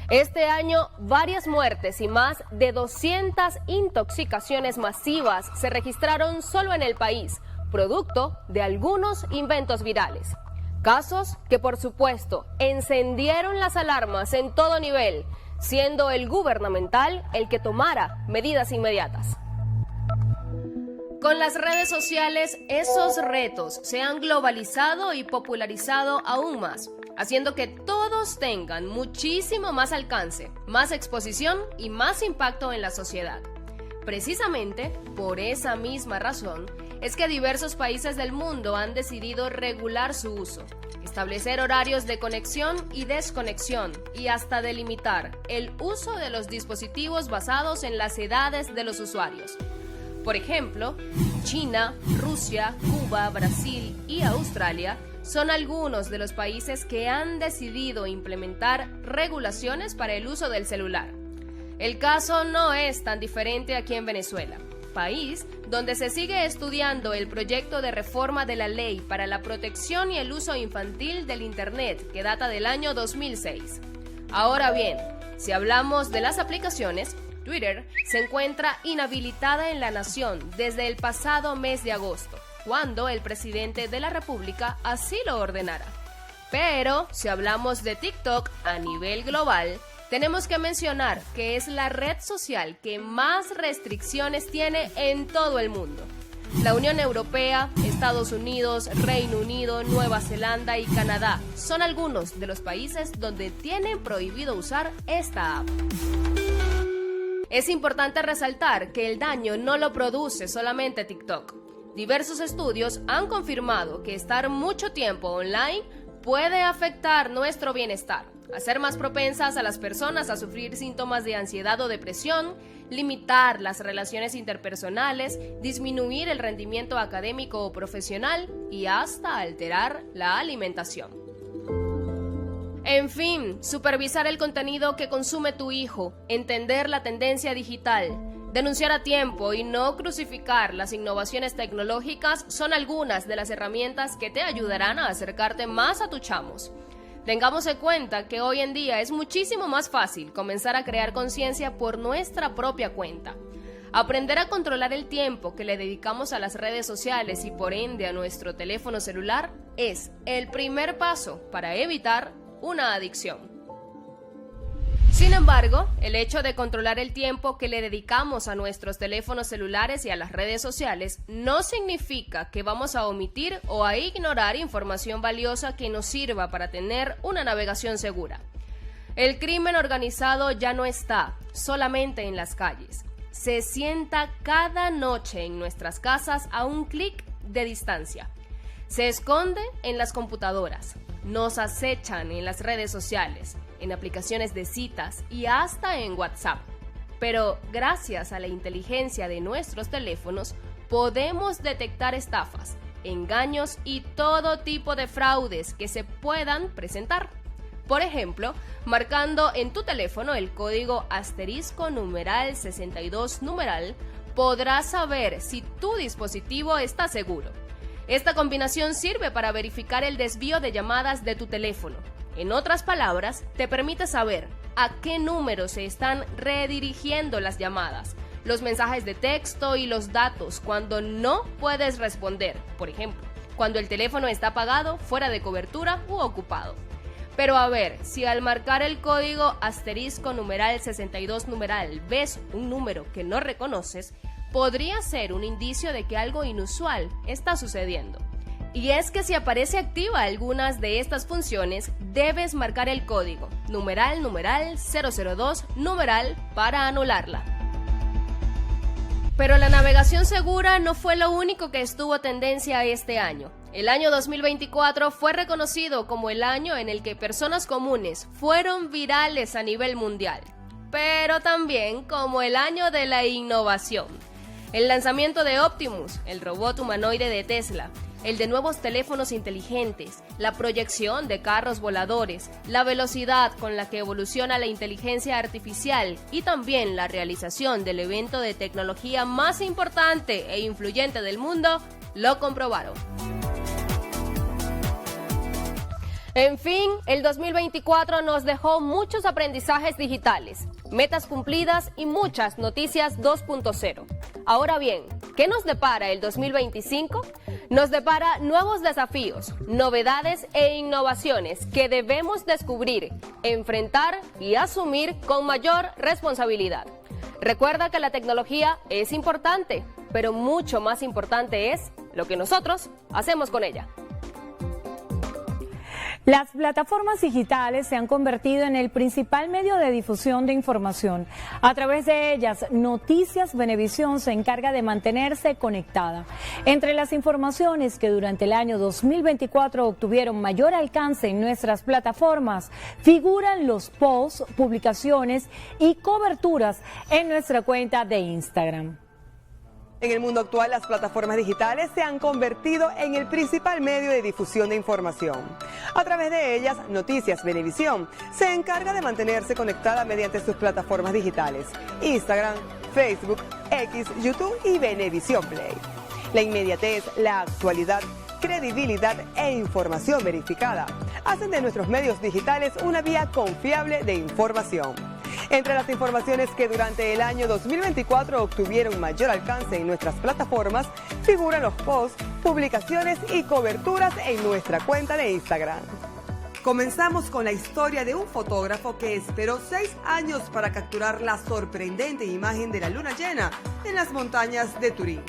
Este año, varias muertes y más de 200 intoxicaciones masivas se registraron solo en el país, producto de algunos inventos virales. Casos que, por supuesto, encendieron las alarmas en todo nivel, siendo el gubernamental el que tomara medidas inmediatas. Con las redes sociales, esos retos se han globalizado y popularizado aún más, haciendo que todos tengan muchísimo más alcance, más exposición y más impacto en la sociedad. Precisamente por esa misma razón, es que diversos países del mundo han decidido regular su uso, establecer horarios de conexión y desconexión y hasta delimitar el uso de los dispositivos basados en las edades de los usuarios. Por ejemplo, China, Rusia, Cuba, Brasil y Australia son algunos de los países que han decidido implementar regulaciones para el uso del celular. El caso no es tan diferente aquí en Venezuela, país donde se sigue estudiando el proyecto de reforma de la ley para la protección y el uso infantil del Internet, que data del año 2006. Ahora bien, si hablamos de las aplicaciones, Twitter se encuentra inhabilitada en la nación desde el pasado mes de agosto, cuando el presidente de la República así lo ordenara. Pero si hablamos de TikTok a nivel global, tenemos que mencionar que es la red social que más restricciones tiene en todo el mundo. La Unión Europea, Estados Unidos, Reino Unido, Nueva Zelanda y Canadá son algunos de los países donde tienen prohibido usar esta app. Es importante resaltar que el daño no lo produce solamente TikTok. Diversos estudios han confirmado que estar mucho tiempo online puede afectar nuestro bienestar, hacer más propensas a las personas a sufrir síntomas de ansiedad o depresión, limitar las relaciones interpersonales, disminuir el rendimiento académico o profesional y hasta alterar la alimentación. En fin, supervisar el contenido que consume tu hijo, entender la tendencia digital, Denunciar a tiempo y no crucificar las innovaciones tecnológicas son algunas de las herramientas que te ayudarán a acercarte más a tus chamos. Tengamos en cuenta que hoy en día es muchísimo más fácil comenzar a crear conciencia por nuestra propia cuenta. Aprender a controlar el tiempo que le dedicamos a las redes sociales y por ende a nuestro teléfono celular es el primer paso para evitar una adicción. Sin embargo, el hecho de controlar el tiempo que le dedicamos a nuestros teléfonos celulares y a las redes sociales no significa que vamos a omitir o a ignorar información valiosa que nos sirva para tener una navegación segura. El crimen organizado ya no está solamente en las calles. Se sienta cada noche en nuestras casas a un clic de distancia. Se esconde en las computadoras, nos acechan en las redes sociales, en aplicaciones de citas y hasta en WhatsApp. Pero gracias a la inteligencia de nuestros teléfonos, podemos detectar estafas, engaños y todo tipo de fraudes que se puedan presentar. Por ejemplo, marcando en tu teléfono el código *62* podrás saber si tu dispositivo está seguro. Esta combinación sirve para verificar el desvío de llamadas de tu teléfono. En otras palabras, te permite saber a qué número se están redirigiendo las llamadas, los mensajes de texto y los datos cuando no puedes responder, por ejemplo, cuando el teléfono está apagado, fuera de cobertura u ocupado. Pero a ver, si al marcar el código *62* ves un número que no reconoces, podría ser un indicio de que algo inusual está sucediendo. Y es que si aparece activa algunas de estas funciones, debes marcar el código #002 para anularla. Pero la navegación segura no fue lo único que estuvo tendencia este año. El año 2024 fue reconocido como el año en el que personas comunes fueron virales a nivel mundial, pero también como el año de la innovación. El lanzamiento de Optimus, el robot humanoide de Tesla, el de nuevos teléfonos inteligentes, la proyección de carros voladores, la velocidad con la que evoluciona la inteligencia artificial y también la realización del evento de tecnología más importante e influyente del mundo, lo comprobaron. En fin, el 2024 nos dejó muchos aprendizajes digitales, metas cumplidas y muchas noticias 2.0. Ahora bien, ¿qué nos depara el 2025? Nos depara nuevos desafíos, novedades e innovaciones que debemos descubrir, enfrentar y asumir con mayor responsabilidad. Recuerda que la tecnología es importante, pero mucho más importante es lo que nosotros hacemos con ella. Las plataformas digitales se han convertido en el principal medio de difusión de información. A través de ellas, Noticias Venevisión se encarga de mantenerse conectada. Entre las informaciones que durante el año 2024 obtuvieron mayor alcance en nuestras plataformas, figuran los posts, publicaciones y coberturas en nuestra cuenta de Instagram. En el mundo actual, las plataformas digitales se han convertido en el principal medio de difusión de información. A través de ellas, Noticias Venevisión se encarga de mantenerse conectada mediante sus plataformas digitales: Instagram, Facebook, X, YouTube y Venevisión Play. La inmediatez, la actualidad, credibilidad e información verificada hacen de nuestros medios digitales una vía confiable de información. Entre las informaciones que durante el año 2024 obtuvieron mayor alcance en nuestras plataformas, figuran los posts, publicaciones y coberturas en nuestra cuenta de Instagram. Comenzamos con la historia de un fotógrafo que esperó 6 años para capturar la sorprendente imagen de la luna llena en las montañas de Turín.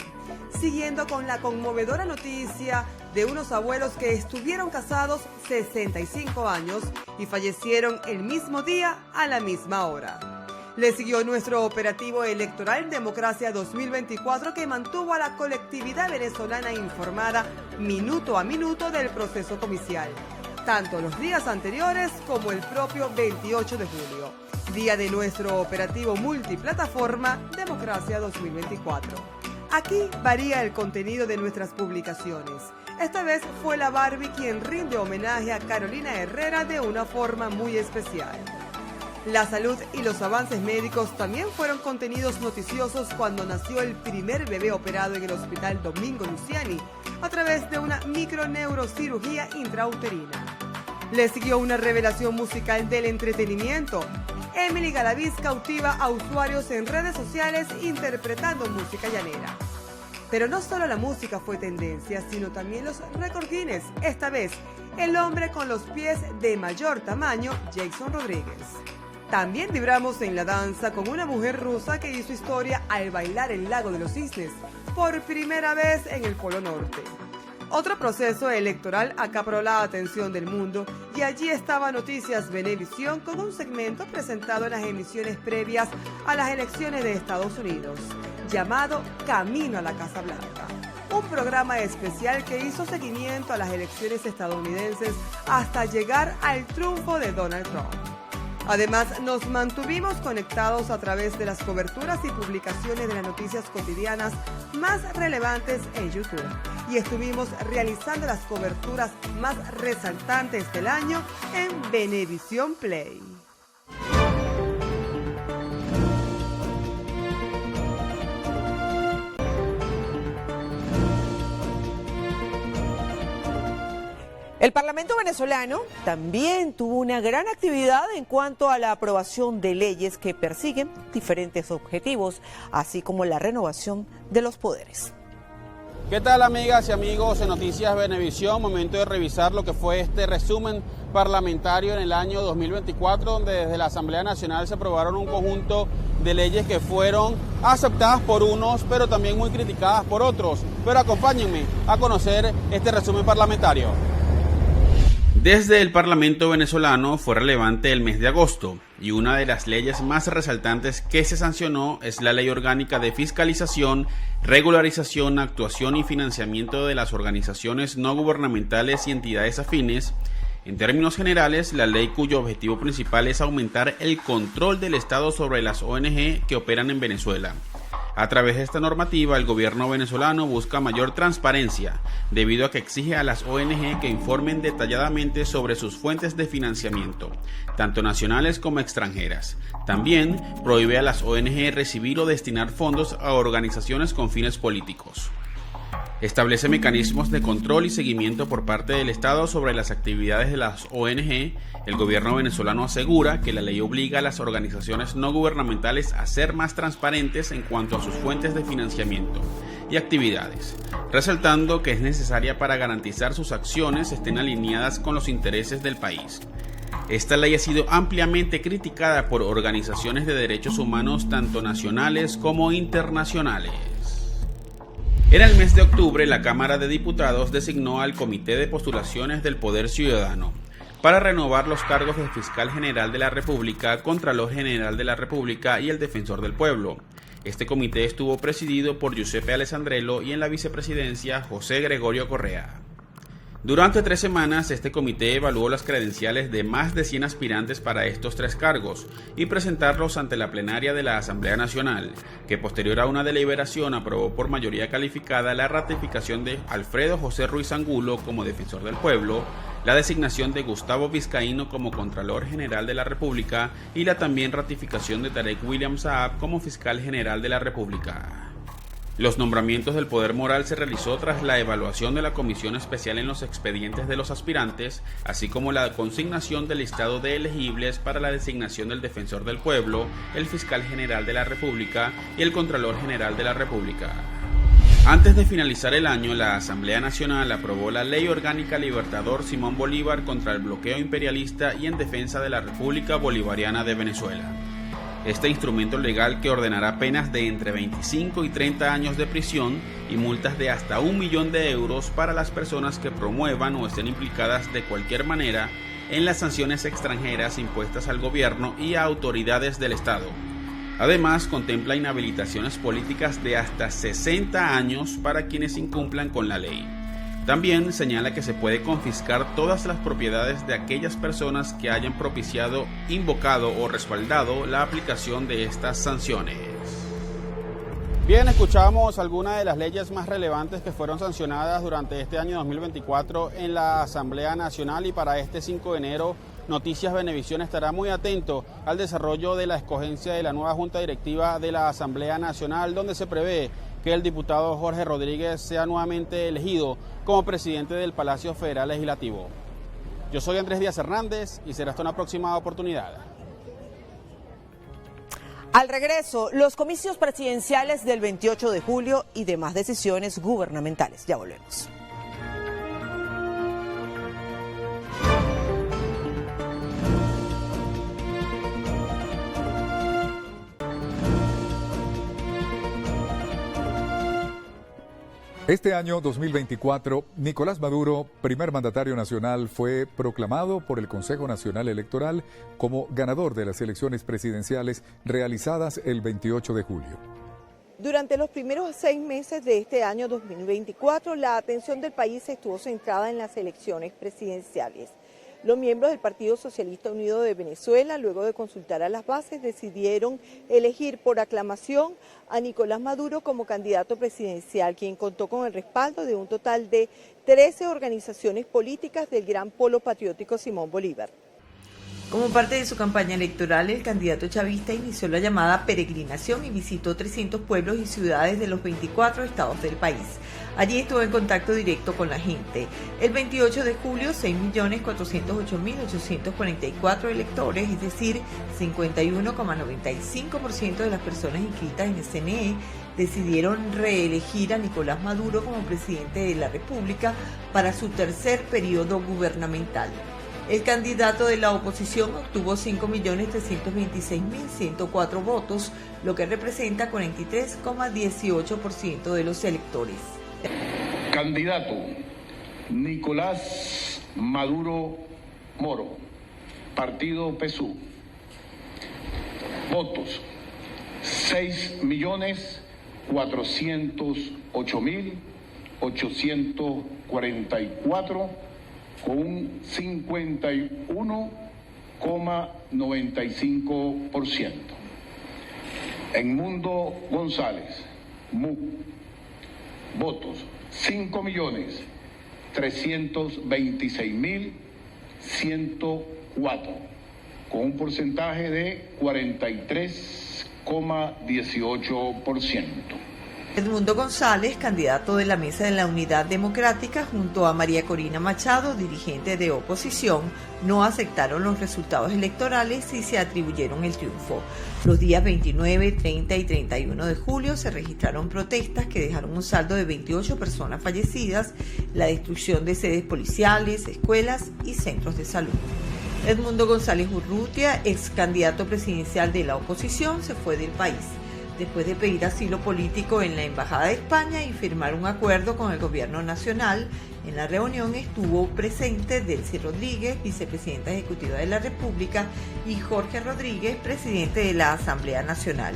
Siguiendo con la conmovedora noticia de unos abuelos que estuvieron casados 65 años y fallecieron el mismo día a la misma hora. Le siguió nuestro operativo electoral Democracia 2024, que mantuvo a la colectividad venezolana informada minuto a minuto del proceso comicial, tanto los días anteriores como el propio 28 de julio, día de nuestro operativo multiplataforma Democracia 2024. Aquí varía el contenido de nuestras publicaciones. Esta vez fue la Barbie quien rinde homenaje a Carolina Herrera de una forma muy especial. La salud y los avances médicos también fueron contenidos noticiosos cuando nació el primer bebé operado en el Hospital Domingo Luciani a través de una microneurocirugía intrauterina. Le siguió una revelación musical del entretenimiento. Emily Galaviz cautiva a usuarios en redes sociales interpretando música llanera. Pero no solo la música fue tendencia, sino también los récord Guinness. Esta vez, el hombre con los pies de mayor tamaño, Jason Rodríguez. También vibramos en la danza con una mujer rusa que hizo historia al bailar el Lago de los Cisnes, por primera vez en el Polo Norte. Otro proceso electoral acaparó la atención del mundo y allí estaba Noticias Venevisión con un segmento presentado en las emisiones previas a las elecciones de Estados Unidos, llamado Camino a la Casa Blanca. Un programa especial que hizo seguimiento a las elecciones estadounidenses hasta llegar al triunfo de Donald Trump. Además, nos mantuvimos conectados a través de las coberturas y publicaciones de las noticias cotidianas más relevantes en YouTube. Y estuvimos realizando las coberturas más resaltantes del año en Venevisión Play. El Parlamento venezolano también tuvo una gran actividad en cuanto a la aprobación de leyes que persiguen diferentes objetivos, así como la renovación de los poderes. ¿Qué tal, amigas y amigos de Noticias Venevisión? Momento de revisar lo que fue este resumen parlamentario en el año 2024, donde desde la Asamblea Nacional se aprobaron un conjunto de leyes que fueron aceptadas por unos, pero también muy criticadas por otros. Pero acompáñenme a conocer este resumen parlamentario. Desde el Parlamento venezolano fue relevante el mes de agosto y una de las leyes más resaltantes que se sancionó es la Ley Orgánica de Fiscalización, Regularización, Actuación y Financiamiento de las Organizaciones No Gubernamentales y Entidades Afines. En términos generales, la ley cuyo objetivo principal es aumentar el control del Estado sobre las ONG que operan en Venezuela. A través de esta normativa, el gobierno venezolano busca mayor transparencia, debido a que exige a las ONG que informen detalladamente sobre sus fuentes de financiamiento, tanto nacionales como extranjeras. También prohíbe a las ONG recibir o destinar fondos a organizaciones con fines políticos. Establece mecanismos de control y seguimiento por parte del Estado sobre las actividades de las ONG. El gobierno venezolano asegura que la ley obliga a las organizaciones no gubernamentales a ser más transparentes en cuanto a sus fuentes de financiamiento y actividades, resaltando que es necesaria para garantizar sus acciones estén alineadas con los intereses del país. Esta ley ha sido ampliamente criticada por organizaciones de derechos humanos tanto nacionales como internacionales. En el mes de octubre, la Cámara de Diputados designó al Comité de Postulaciones del Poder Ciudadano para renovar los cargos de Fiscal General de la República, Contralor General de la República y el Defensor del Pueblo. Este comité estuvo presidido por Giuseppe Alessandrello y en la vicepresidencia José Gregorio Correa. Durante 3 semanas, este comité evaluó las credenciales de más de 100 aspirantes para estos 3 cargos y presentarlos ante la plenaria de la Asamblea Nacional, que posterior a una deliberación aprobó por mayoría calificada la ratificación de Alfredo José Ruiz Angulo como Defensor del Pueblo, la designación de Gustavo Vizcaíno como Contralor General de la República y la también ratificación de Tarek William Saab como Fiscal General de la República. Los nombramientos del poder moral se realizó tras la evaluación de la Comisión Especial en los expedientes de los aspirantes, así como la consignación del listado de elegibles para la designación del Defensor del Pueblo, el Fiscal General de la República y el Contralor General de la República. Antes de finalizar el año, la Asamblea Nacional aprobó la Ley Orgánica Libertador Simón Bolívar contra el bloqueo imperialista y en defensa de la República Bolivariana de Venezuela. Este instrumento legal que ordenará penas de entre 25 y 30 años de prisión y multas de hasta 1 millón de euros para las personas que promuevan o estén implicadas de cualquier manera en las sanciones extranjeras impuestas al gobierno y a autoridades del Estado. Además, contempla inhabilitaciones políticas de hasta 60 años para quienes incumplan con la ley. También señala que se puede confiscar todas las propiedades de aquellas personas que hayan propiciado, invocado o respaldado la aplicación de estas sanciones. Bien, escuchamos algunas de las leyes más relevantes que fueron sancionadas durante este año 2024 en la Asamblea Nacional y para este 5 de enero Noticias Venevisión estará muy atento al desarrollo de la escogencia de la nueva Junta Directiva de la Asamblea Nacional, donde se prevé que el diputado Jorge Rodríguez sea nuevamente elegido como presidente del Palacio Federal Legislativo. Yo soy Andrés Díaz Hernández y será hasta una próxima oportunidad. Al regreso, los comicios presidenciales del 28 de julio y demás decisiones gubernamentales. Ya volvemos. Este año 2024, Nicolás Maduro, primer mandatario nacional, fue proclamado por el Consejo Nacional Electoral como ganador de las elecciones presidenciales realizadas el 28 de julio. Durante los primeros 6 meses de este año 2024, la atención del país estuvo centrada en las elecciones presidenciales. Los miembros del Partido Socialista Unido de Venezuela, luego de consultar a las bases, decidieron elegir por aclamación a Nicolás Maduro como candidato presidencial, quien contó con el respaldo de un total de 13 organizaciones políticas del Gran Polo Patriótico Simón Bolívar. Como parte de su campaña electoral, el candidato chavista inició la llamada peregrinación y visitó 300 pueblos y ciudades de los 24 estados del país. Allí estuvo en contacto directo con la gente. El 28 de julio, 6.408.844 electores, es decir, 51,95% de las personas inscritas en el CNE, decidieron reelegir a Nicolás Maduro como presidente de la República para su tercer periodo gubernamental. El candidato de la oposición obtuvo 5.326.104 votos, lo que representa 43,18% de los electores. Candidato Nicolás Maduro Moro, Partido PSUV. Votos 6.408.844 con un 51,95%. Edmundo González, MUC. Votos 5.326.104 con un porcentaje de 43,18%. Edmundo González, candidato de la Mesa de la Unidad Democrática, junto a María Corina Machado, dirigente de oposición, no aceptaron los resultados electorales y se atribuyeron el triunfo. Los días 29, 30 y 31 de julio se registraron protestas que dejaron un saldo de 28 personas fallecidas, la destrucción de sedes policiales, escuelas y centros de salud. Edmundo González Urrutia, ex candidato presidencial de la oposición, se fue del país después de pedir asilo político en la Embajada de España y firmar un acuerdo con el gobierno nacional. En la reunión estuvo presente Delcy Rodríguez, vicepresidenta ejecutiva de la República, y Jorge Rodríguez, presidente de la Asamblea Nacional.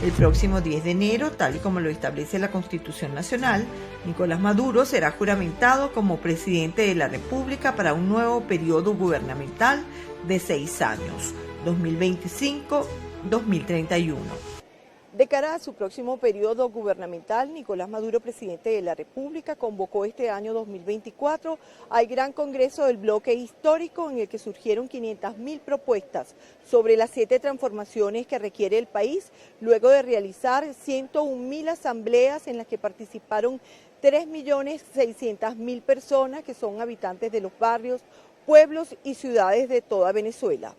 El próximo 10 de enero, tal y como lo establece la Constitución Nacional, Nicolás Maduro será juramentado como presidente de la República para un nuevo periodo gubernamental de 6 años, 2025-2031. De cara a su próximo periodo gubernamental, Nicolás Maduro, presidente de la República, convocó este año 2024 al Gran Congreso del Bloque Histórico, en el que surgieron 500.000 propuestas sobre las 7 transformaciones que requiere el país, luego de realizar 101.000 asambleas en las que participaron 3.600.000 personas que son habitantes de los barrios, pueblos y ciudades de toda Venezuela.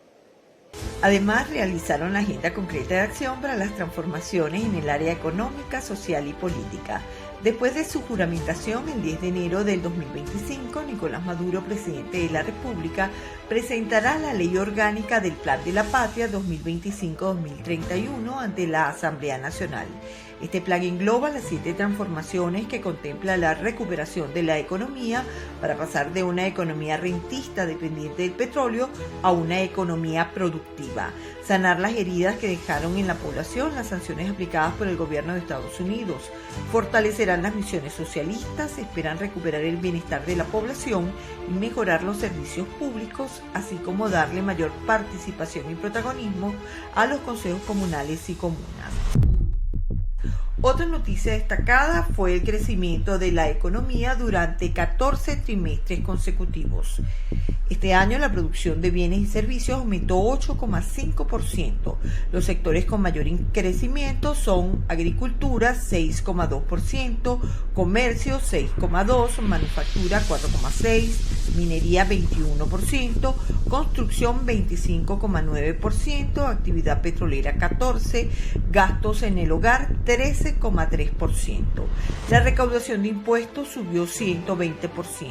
Además, realizaron la agenda concreta de acción para las transformaciones en el área económica, social y política. Después de su juramentación, el 10 de enero del 2025, Nicolás Maduro, presidente de la República, presentará la Ley Orgánica del Plan de la Patria 2025-2031 ante la Asamblea Nacional. Este plan engloba las 7 transformaciones que contempla la recuperación de la economía para pasar de una economía rentista dependiente del petróleo a una economía productiva, sanar las heridas que dejaron en la población las sanciones aplicadas por el gobierno de Estados Unidos, fortalecerán las misiones socialistas, esperan recuperar el bienestar de la población y mejorar los servicios públicos, así como darle mayor participación y protagonismo a los consejos comunales y comunas. Otra noticia destacada fue el crecimiento de la economía durante 14 trimestres consecutivos. Este año la producción de bienes y servicios aumentó 8,5%. Los sectores con mayor crecimiento son agricultura 6,2%, comercio 6,2%, manufactura 4,6%, minería 21%, construcción 25,9%, actividad petrolera 14%, gastos en el hogar 13,3%. La recaudación de impuestos subió 120%.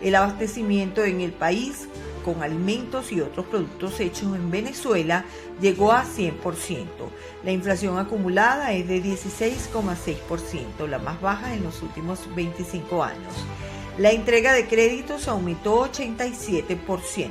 El abastecimiento en el país con alimentos y otros productos hechos en Venezuela llegó a 100%. La inflación acumulada es de 16,6%, la más baja en los últimos 25 años. La entrega de créditos aumentó 87%.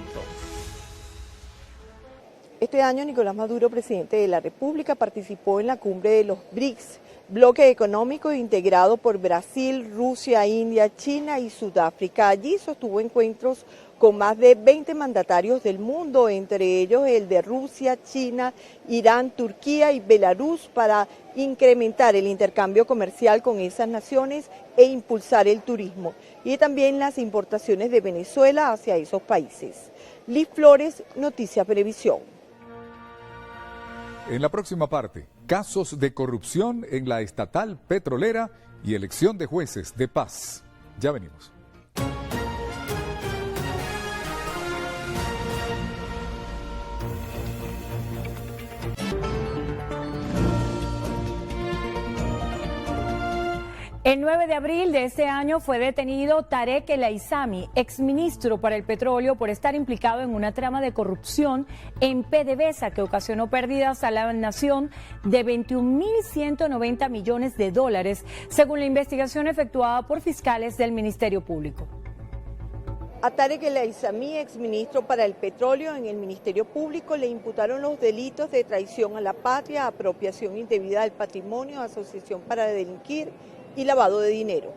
Este año Nicolás Maduro, presidente de la República, participó en la cumbre de los BRICS, bloque económico integrado por Brasil, Rusia, India, China y Sudáfrica. Allí sostuvo encuentros con más de 20 mandatarios del mundo, entre ellos el de Rusia, China, Irán, Turquía y Belarus, para incrementar el intercambio comercial con esas naciones e impulsar el turismo y también las importaciones de Venezuela hacia esos países. Liz Flores, Noticias Venevisión. En la próxima parte, casos de corrupción en la estatal petrolera y elección de jueces de paz. Ya venimos. El 9 de abril de este año fue detenido Tarek El Aissami, exministro para el petróleo, por estar implicado en una trama de corrupción en PDVSA que ocasionó pérdidas a la nación de 21.190 millones de dólares, según la investigación efectuada por fiscales del Ministerio Público. A Tarek El Aissami, exministro para el petróleo en el Ministerio Público, le imputaron los delitos de traición a la patria, apropiación indebida del patrimonio, asociación para delinquir y lavado de dinero.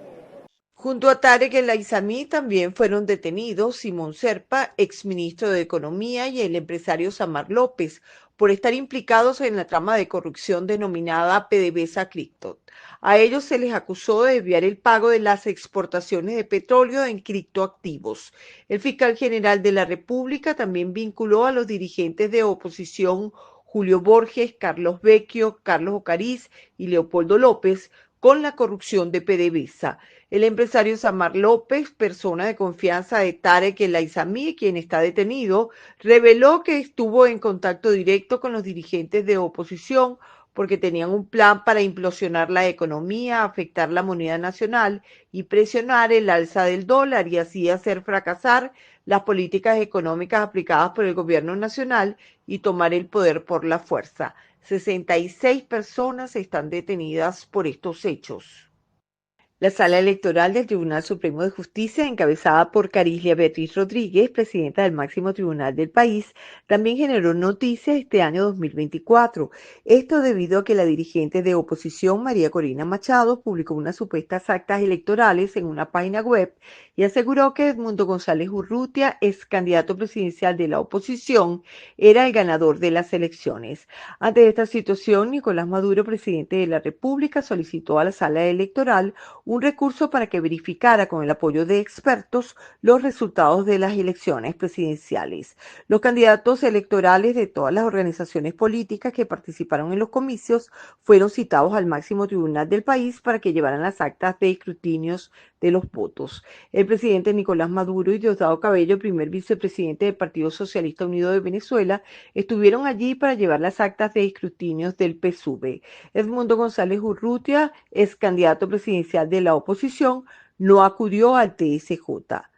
Junto a Tarek El Aissami también fueron detenidos Simón Serpa, exministro de Economía, y el empresario Samar López, por estar implicados en la trama de corrupción denominada PDVSA Cripto. A ellos se les acusó de desviar el pago de las exportaciones de petróleo en criptoactivos. El fiscal general de la República también vinculó a los dirigentes de oposición Julio Borges, Carlos Vecchio, Carlos Ocariz y Leopoldo López con la corrupción de PDVSA. El empresario Samar López, persona de confianza de Tarek El Aissami, quien está detenido, reveló que estuvo en contacto directo con los dirigentes de oposición porque tenían un plan para implosionar la economía, afectar la moneda nacional y presionar el alza del dólar y así hacer fracasar las políticas económicas aplicadas por el gobierno nacional y tomar el poder por la fuerza. 66 personas están detenidas por estos hechos. La Sala Electoral del Tribunal Supremo de Justicia, encabezada por Carislia Beatriz Rodríguez, presidenta del máximo tribunal del país, también generó noticias este año 2024. Esto debido a que la dirigente de oposición, María Corina Machado, publicó unas supuestas actas electorales en una página web y aseguró que Edmundo González Urrutia, ex candidato presidencial de la oposición, era el ganador de las elecciones. Ante esta situación, Nicolás Maduro, presidente de la República, solicitó a la Sala Electoral un recurso para que verificara con el apoyo de expertos los resultados de las elecciones presidenciales. Los candidatos electorales de todas las organizaciones políticas que participaron en los comicios fueron citados al máximo tribunal del país para que llevaran las actas de escrutinios de los votos. El presidente Nicolás Maduro y Diosdado Cabello, primer vicepresidente del Partido Socialista Unido de Venezuela, estuvieron allí para llevar las actas de escrutinios del PSUV. Edmundo González Urrutia, ex candidato presidencial de la oposición, no acudió al TSJ.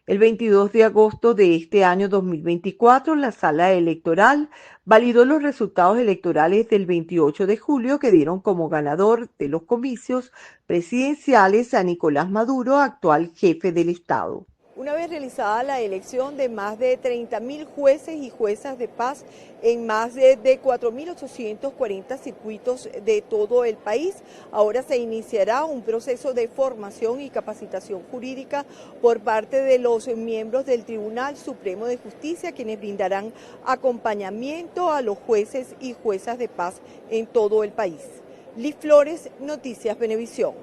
El 22 de agosto de este año 2024, la Sala Electoral validó los resultados electorales del 28 de julio que dieron como ganador de los comicios presidenciales a Nicolás Maduro, actual jefe del Estado. Una vez realizada la elección de más de 30.000 jueces y juezas de paz en más de 4.840 circuitos de todo el país, ahora se iniciará un proceso de formación y capacitación jurídica por parte de los miembros del Tribunal Supremo de Justicia, quienes brindarán acompañamiento a los jueces y juezas de paz en todo el país. Liz Flores, Noticias Venevisión.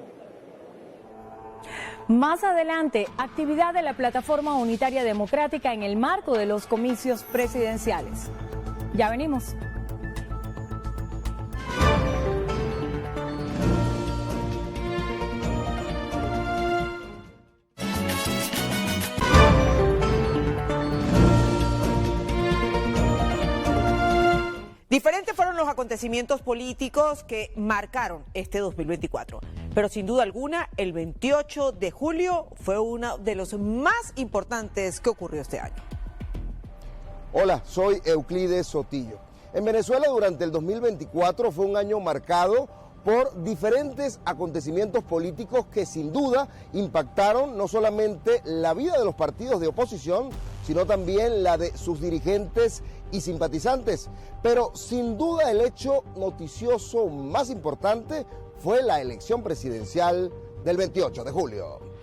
Más adelante, actividad de la Plataforma Unitaria Democrática en el marco de los comicios presidenciales. Ya venimos. Diferentes fueron los acontecimientos políticos que marcaron este 2024, pero sin duda alguna el 28 de julio fue uno de los más importantes que ocurrió este año. Hola, soy Euclides Sotillo. En Venezuela durante el 2024 fue un año marcado por diferentes acontecimientos políticos que sin duda impactaron no solamente la vida de los partidos de oposición, sino también la de sus dirigentes y simpatizantes. Pero sin duda el hecho noticioso más importante fue la elección presidencial del 28 de julio.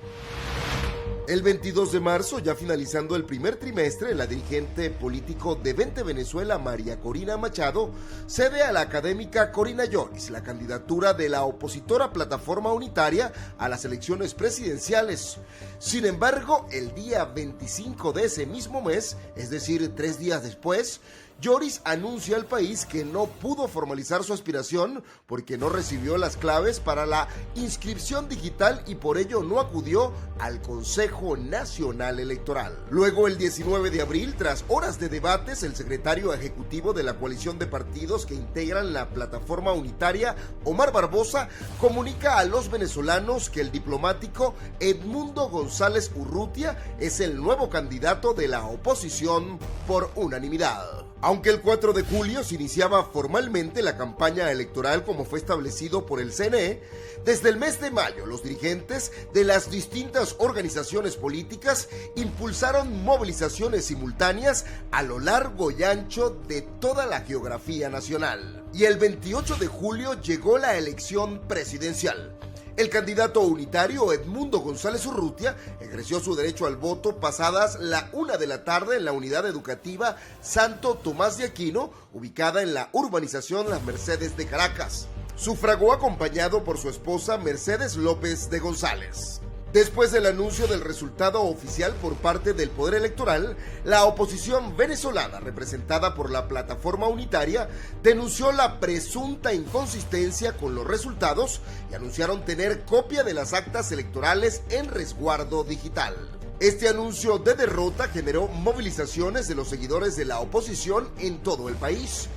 El 22 de marzo, ya finalizando el primer trimestre, la dirigente político de Vente Venezuela, María Corina Machado, cede a la académica Corina Lloris la candidatura de la opositora Plataforma Unitaria a las elecciones presidenciales. Sin embargo, el día 25 de ese mismo mes, es decir, 3 días después, Lloris anuncia al país que no pudo formalizar su aspiración porque no recibió las claves para la inscripción digital y por ello no acudió al Consejo Nacional Electoral. Luego, el 19 de abril, tras horas de debates, el secretario ejecutivo de la coalición de partidos que integran la Plataforma Unitaria, Omar Barbosa, comunica a los venezolanos que el diplomático Edmundo González Urrutia es el nuevo candidato de la oposición por unanimidad. Aunque el 4 de julio se iniciaba formalmente la campaña electoral como fue establecido por el CNE, desde el mes de mayo los dirigentes de las distintas organizaciones políticas impulsaron movilizaciones simultáneas a lo largo y ancho de toda la geografía nacional. Y el 28 de julio llegó la elección presidencial. El candidato unitario Edmundo González Urrutia ejerció su derecho al voto pasadas la 1 de la tarde en la unidad educativa Santo Tomás de Aquino, ubicada en la urbanización Las Mercedes de Caracas. Sufragó acompañado por su esposa Mercedes López de González. Después del anuncio del resultado oficial por parte del Poder Electoral, la oposición venezolana, representada por la Plataforma Unitaria, denunció la presunta inconsistencia con los resultados y anunciaron tener copia de las actas electorales en resguardo digital. Este anuncio de derrota generó movilizaciones de los seguidores de la oposición en todo el país.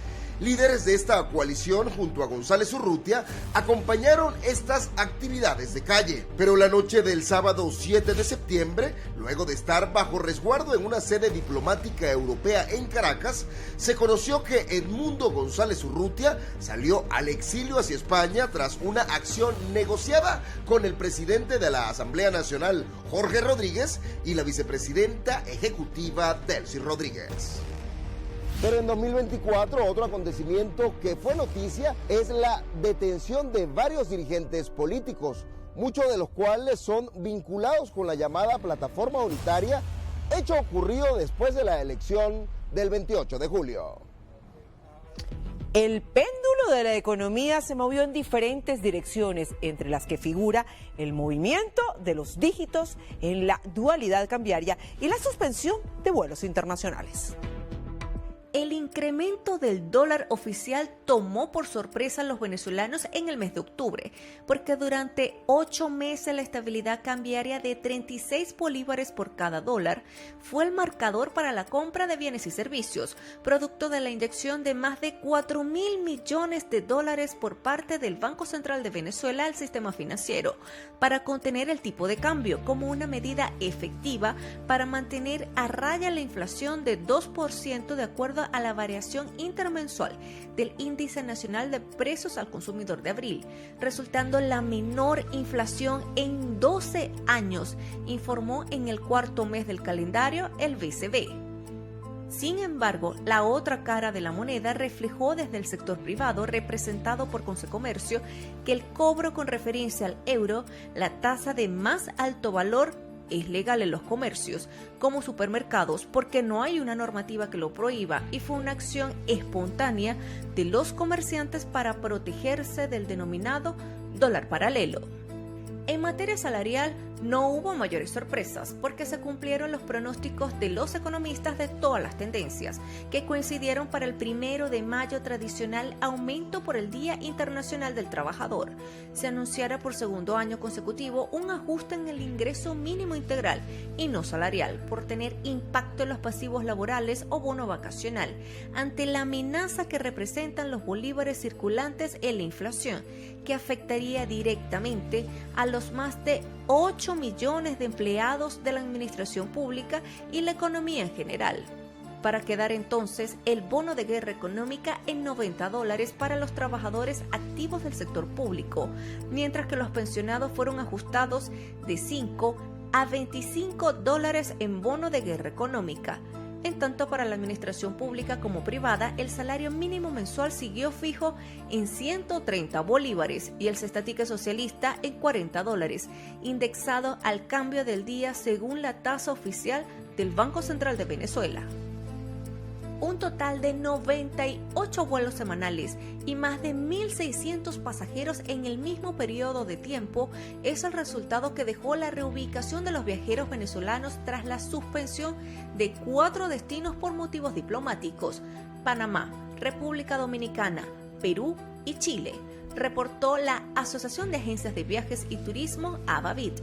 Líderes de esta coalición junto a González Urrutia acompañaron estas actividades de calle, pero la noche del sábado 7 de septiembre, luego de estar bajo resguardo en una sede diplomática europea en Caracas, se conoció que Edmundo González Urrutia salió al exilio hacia España tras una acción negociada con el presidente de la Asamblea Nacional, Jorge Rodríguez, y la vicepresidenta ejecutiva, Delcy Rodríguez. Pero en 2024 otro acontecimiento que fue noticia es la detención de varios dirigentes políticos, muchos de los cuales son vinculados con la llamada Plataforma Unitaria, hecho ocurrido después de la elección del 28 de julio. El péndulo de la economía se movió en diferentes direcciones, entre las que figura el movimiento de los dígitos en la dualidad cambiaria y la suspensión de vuelos internacionales. El incremento del dólar oficial tomó por sorpresa a los venezolanos en el mes de octubre, porque durante 8 meses la estabilidad cambiaria de 36 bolívares por cada dólar fue el marcador para la compra de bienes y servicios, producto de la inyección de más de 4.000 millones de dólares por parte del Banco Central de Venezuela al sistema financiero, para contener el tipo de cambio como una medida efectiva para mantener a raya la inflación de 2% de acuerdo a la variación intermensual del Índice Nacional de Precios al Consumidor de abril, resultando la menor inflación en 12 años, informó en el cuarto mes del calendario el BCB. Sin embargo, la otra cara de la moneda reflejó desde el sector privado, representado por Consecomercio, que el cobro con referencia al euro, la tasa de más alto valor, es legal en los comercios, como supermercados, porque no hay una normativa que lo prohíba y fue una acción espontánea de los comerciantes para protegerse del denominado dólar paralelo. En materia salarial no hubo mayores sorpresas porque se cumplieron los pronósticos de los economistas de todas las tendencias, que coincidieron para el 1 de mayo tradicional aumento por el Día Internacional del Trabajador. Se anunciara por segundo año consecutivo un ajuste en el ingreso mínimo integral y no salarial por tener impacto en los pasivos laborales o bono vacacional, ante la amenaza que representan los bolívares circulantes en la inflación, que afectaría directamente a los más de 8 millones de empleados de la administración pública y la economía en general, para quedar entonces el bono de guerra económica en $90 para los trabajadores activos del sector público, mientras que los pensionados fueron ajustados de $5 a $25 en bono de guerra económica. En tanto, para la administración pública como privada, el salario mínimo mensual siguió fijo en 130 bolívares y el cestatique socialista en $40, indexado al cambio del día según la tasa oficial del Banco Central de Venezuela. Un total de 98 vuelos semanales y más de 1.600 pasajeros en el mismo periodo de tiempo es el resultado que dejó la reubicación de los viajeros venezolanos tras la suspensión de 4 destinos por motivos diplomáticos: Panamá, República Dominicana, Perú y Chile, reportó la Asociación de Agencias de Viajes y Turismo, ABAVIT.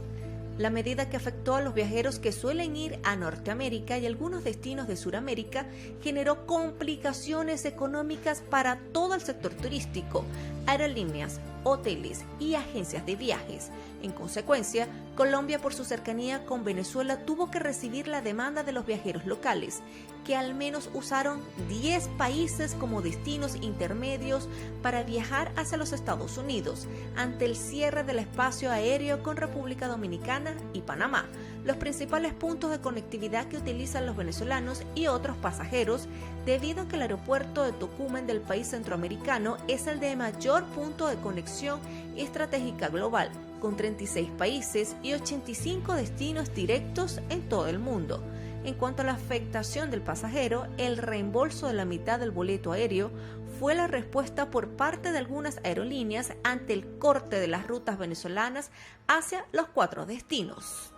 La medida, que afectó a los viajeros que suelen ir a Norteamérica y algunos destinos de Sudamérica, generó complicaciones económicas para todo el sector turístico, aerolíneas, hoteles y agencias de viajes. En consecuencia, Colombia, por su cercanía con Venezuela, tuvo que recibir la demanda de los viajeros locales, que al menos usaron 10 países como destinos intermedios para viajar hacia los Estados Unidos, ante el cierre del espacio aéreo con República Dominicana y Panamá, los principales puntos de conectividad que utilizan los venezolanos y otros pasajeros, debido a que el aeropuerto de Tocumen del país centroamericano es el de mayor punto de conexión estratégica global, con 36 países y 85 destinos directos en todo el mundo. En cuanto a la afectación del pasajero, el reembolso de la mitad del boleto aéreo fue la respuesta por parte de algunas aerolíneas ante el corte de las rutas venezolanas hacia los 4 destinos.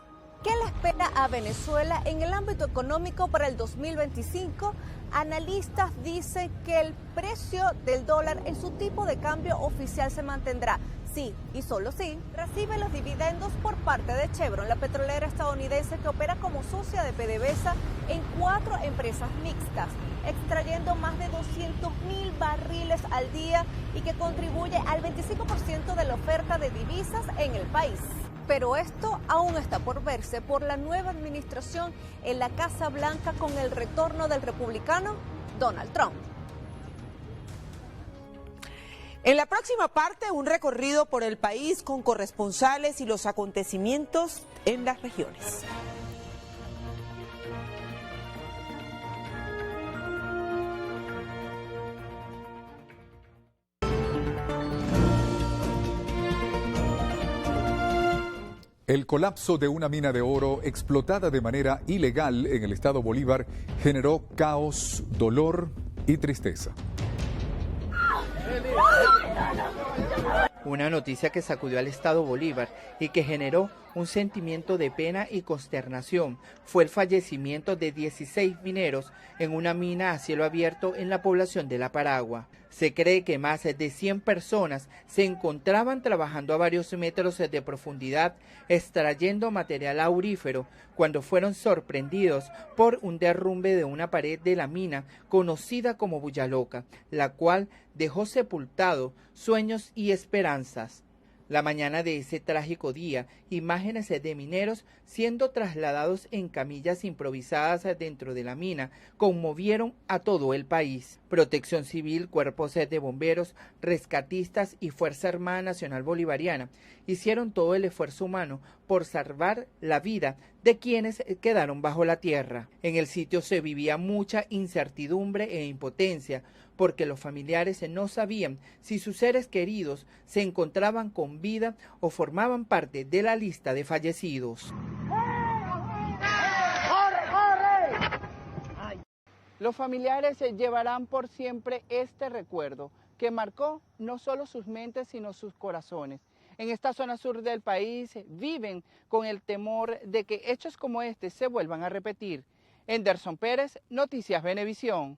¿Qué le espera a Venezuela en el ámbito económico para el 2025? Analistas dicen que el precio del dólar en su tipo de cambio oficial se mantendrá. Sí, y solo sí, recibe los dividendos por parte de Chevron, la petrolera estadounidense que opera como socia de PDVSA en 4 empresas mixtas, extrayendo más de 200.000 barriles al día y que contribuye al 25% de la oferta de divisas en el país. Pero esto aún está por verse por la nueva administración en la Casa Blanca con el retorno del republicano Donald Trump. En la próxima parte, un recorrido por el país con corresponsales y los acontecimientos en las regiones. El colapso de una mina de oro explotada de manera ilegal en el estado Bolívar generó caos, dolor y tristeza. Una noticia que sacudió al estado Bolívar y que generó un sentimiento de pena y consternación fue el fallecimiento de 16 mineros en una mina a cielo abierto en la población de La Paragua. Se cree que más de 100 personas se encontraban trabajando a varios metros de profundidad extrayendo material aurífero cuando fueron sorprendidos por un derrumbe de una pared de la mina conocida como Bullaloca, la cual dejó sepultado sueños y esperanzas. La mañana de ese trágico día, imágenes de mineros siendo trasladados en camillas improvisadas dentro de la mina conmovieron a todo el país. Protección Civil, cuerpos de bomberos, rescatistas y Fuerza Armada Nacional Bolivariana hicieron todo el esfuerzo humano por salvar la vida de quienes quedaron bajo la tierra. En el sitio se vivía mucha incertidumbre e impotencia, porque los familiares no sabían si sus seres queridos se encontraban con vida o formaban parte de la lista de fallecidos. Los familiares llevarán por siempre este recuerdo que marcó no solo sus mentes sino sus corazones. En esta zona sur del país viven con el temor de que hechos como este se vuelvan a repetir. Enderson Pérez, Noticias Venevisión.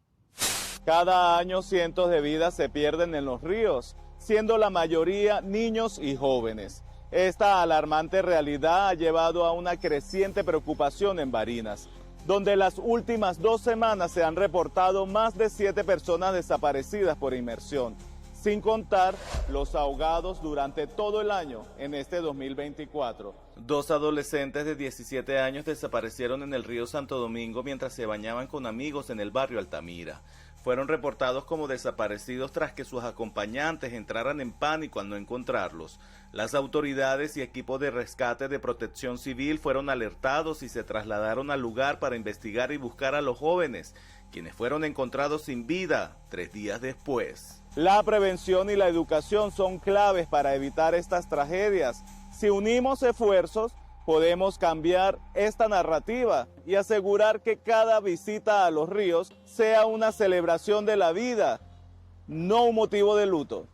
Cada año cientos de vidas se pierden en los ríos, siendo la mayoría niños y jóvenes. Esta alarmante realidad ha llevado a una creciente preocupación en Barinas, donde las últimas 2 semanas se han reportado más de 7 personas desaparecidas por inmersión, sin contar los ahogados durante todo el año en este 2024. 2 adolescentes de 17 años desaparecieron en el río Santo Domingo mientras se bañaban con amigos en el barrio Altamira. Fueron reportados como desaparecidos tras que sus acompañantes entraran en pánico al no encontrarlos. Las autoridades y equipos de rescate de Protección Civil fueron alertados y se trasladaron al lugar para investigar y buscar a los jóvenes, quienes fueron encontrados sin vida 3 días después. La prevención y la educación son claves para evitar estas tragedias. Si unimos esfuerzos, podemos cambiar esta narrativa y asegurar que cada visita a los ríos sea una celebración de la vida, no un motivo de luto.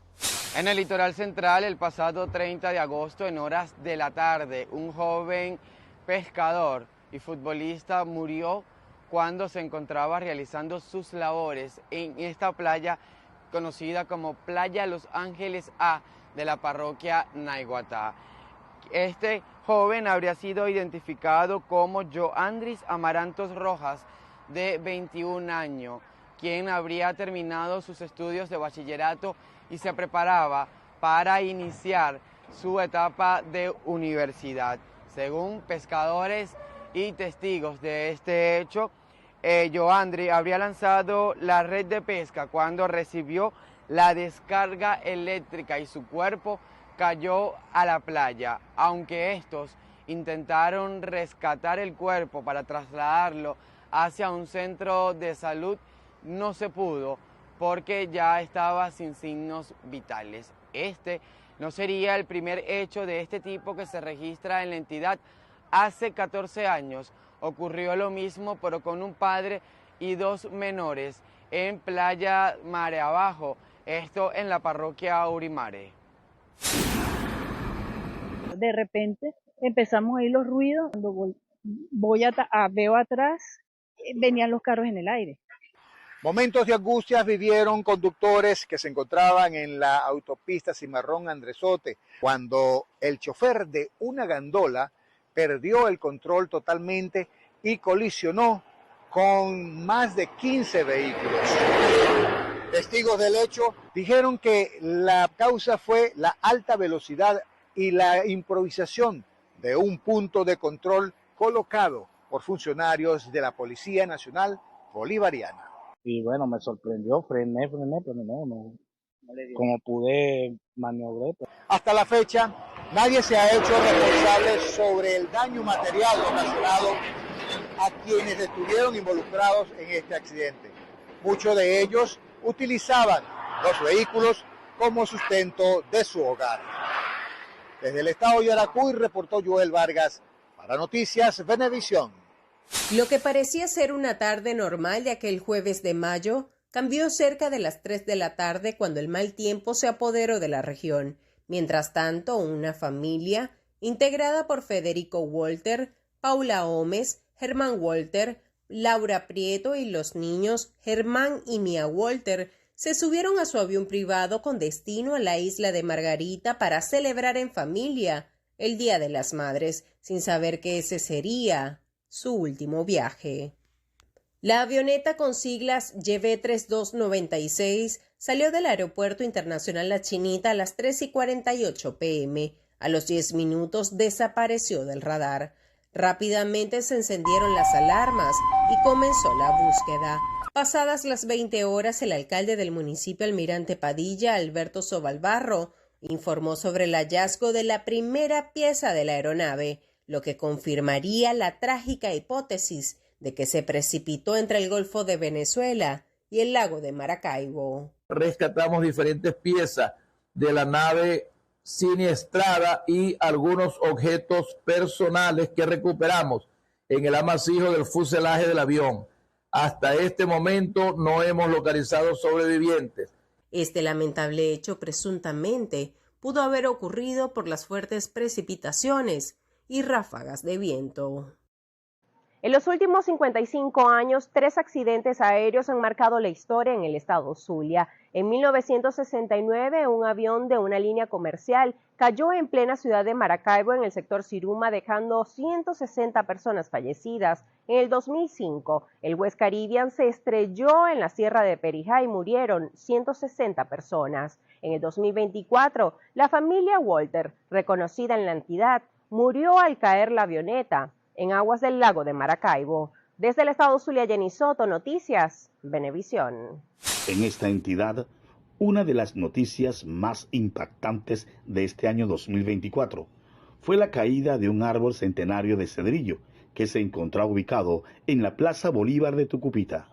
En el litoral central, el pasado 30 de agosto, en horas de la tarde, un joven pescador y futbolista murió cuando se encontraba realizando sus labores en esta playa conocida como Playa Los Ángeles A de la parroquia Naiguatá. Este joven habría sido identificado como Joandris Amarantos Rojas, de 21 años, quien habría terminado sus estudios de bachillerato y se preparaba para iniciar su etapa de universidad. Según pescadores y testigos de este hecho, Joandri habría lanzado la red de pesca cuando recibió la descarga eléctrica y su cuerpo cayó a la playa. Aunque estos intentaron rescatar el cuerpo para trasladarlo hacia un centro de salud, no se pudo porque ya estaba sin signos vitales. Este no sería el primer hecho de este tipo que se registra en la entidad. Hace 14 años ocurrió lo mismo, pero con un padre y 2 menores en Playa Mare Abajo, esto en la parroquia Urimare. De repente empezamos a oír los ruidos, cuando veo atrás, venían los carros en el aire. Momentos de angustia vivieron conductores que se encontraban en la autopista Cimarrón Andresote, cuando el chofer de una gandola perdió el control totalmente y colisionó con más de 15 vehículos. Testigos del hecho dijeron que la causa fue la alta velocidad y la improvisación de un punto de control colocado por funcionarios de la Policía Nacional Bolivariana. Y bueno, me sorprendió, frené, pero no como pude maniobré. Hasta la fecha, nadie se ha hecho responsable sobre el daño material ocasionado a quienes estuvieron involucrados en este accidente. Muchos de ellos utilizaban los vehículos como sustento de su hogar. Desde el estado de Yaracuy reportó Joel Vargas para Noticias Venevisión. Lo que parecía ser una tarde normal de aquel jueves de mayo cambió cerca de las 3 de la tarde cuando el mal tiempo se apoderó de la región. Mientras tanto, una familia integrada por Federico Walter, Paula Gómez, Germán Walter, Laura Prieto y los niños Germán y Mía Walter se subieron a su avión privado con destino a la isla de Margarita para celebrar en familia el Día de las Madres, sin saber que ese sería su último viaje. La avioneta con siglas YV3296 salió del Aeropuerto Internacional La Chinita a las 3:48 p.m. A los 10 minutos desapareció del radar. Rápidamente se encendieron las alarmas y comenzó la búsqueda. Pasadas las 20 horas, el alcalde del municipio Almirante Padilla, Alberto Sobalbarro, informó sobre el hallazgo de la primera pieza de la aeronave, lo que confirmaría la trágica hipótesis de que se precipitó entre el Golfo de Venezuela y el lago de Maracaibo. Rescatamos diferentes piezas de la nave siniestrada y algunos objetos personales que recuperamos en el amasijo del fuselaje del avión. Hasta este momento no hemos localizado sobrevivientes. Este lamentable hecho presuntamente pudo haber ocurrido por las fuertes precipitaciones y ráfagas de viento. En los últimos 55 años, 3 accidentes aéreos han marcado la historia en el estado Zulia. En 1969, un avión de una línea comercial cayó en plena ciudad de Maracaibo, en el sector Siruma, dejando 160 personas fallecidas. En el 2005, el West Caribbean se estrelló en la Sierra de Perijá y murieron 160 personas. En el 2024, la familia Walter, reconocida en la entidad, murió al caer la avioneta en aguas del lago de Maracaibo. Desde el estado Zulia, Jenny Soto, Noticias Venevisión. En esta entidad, una de las noticias más impactantes de este año 2024 fue la caída de un árbol centenario de cedrillo que se encontraba ubicado en la Plaza Bolívar de Tucupita.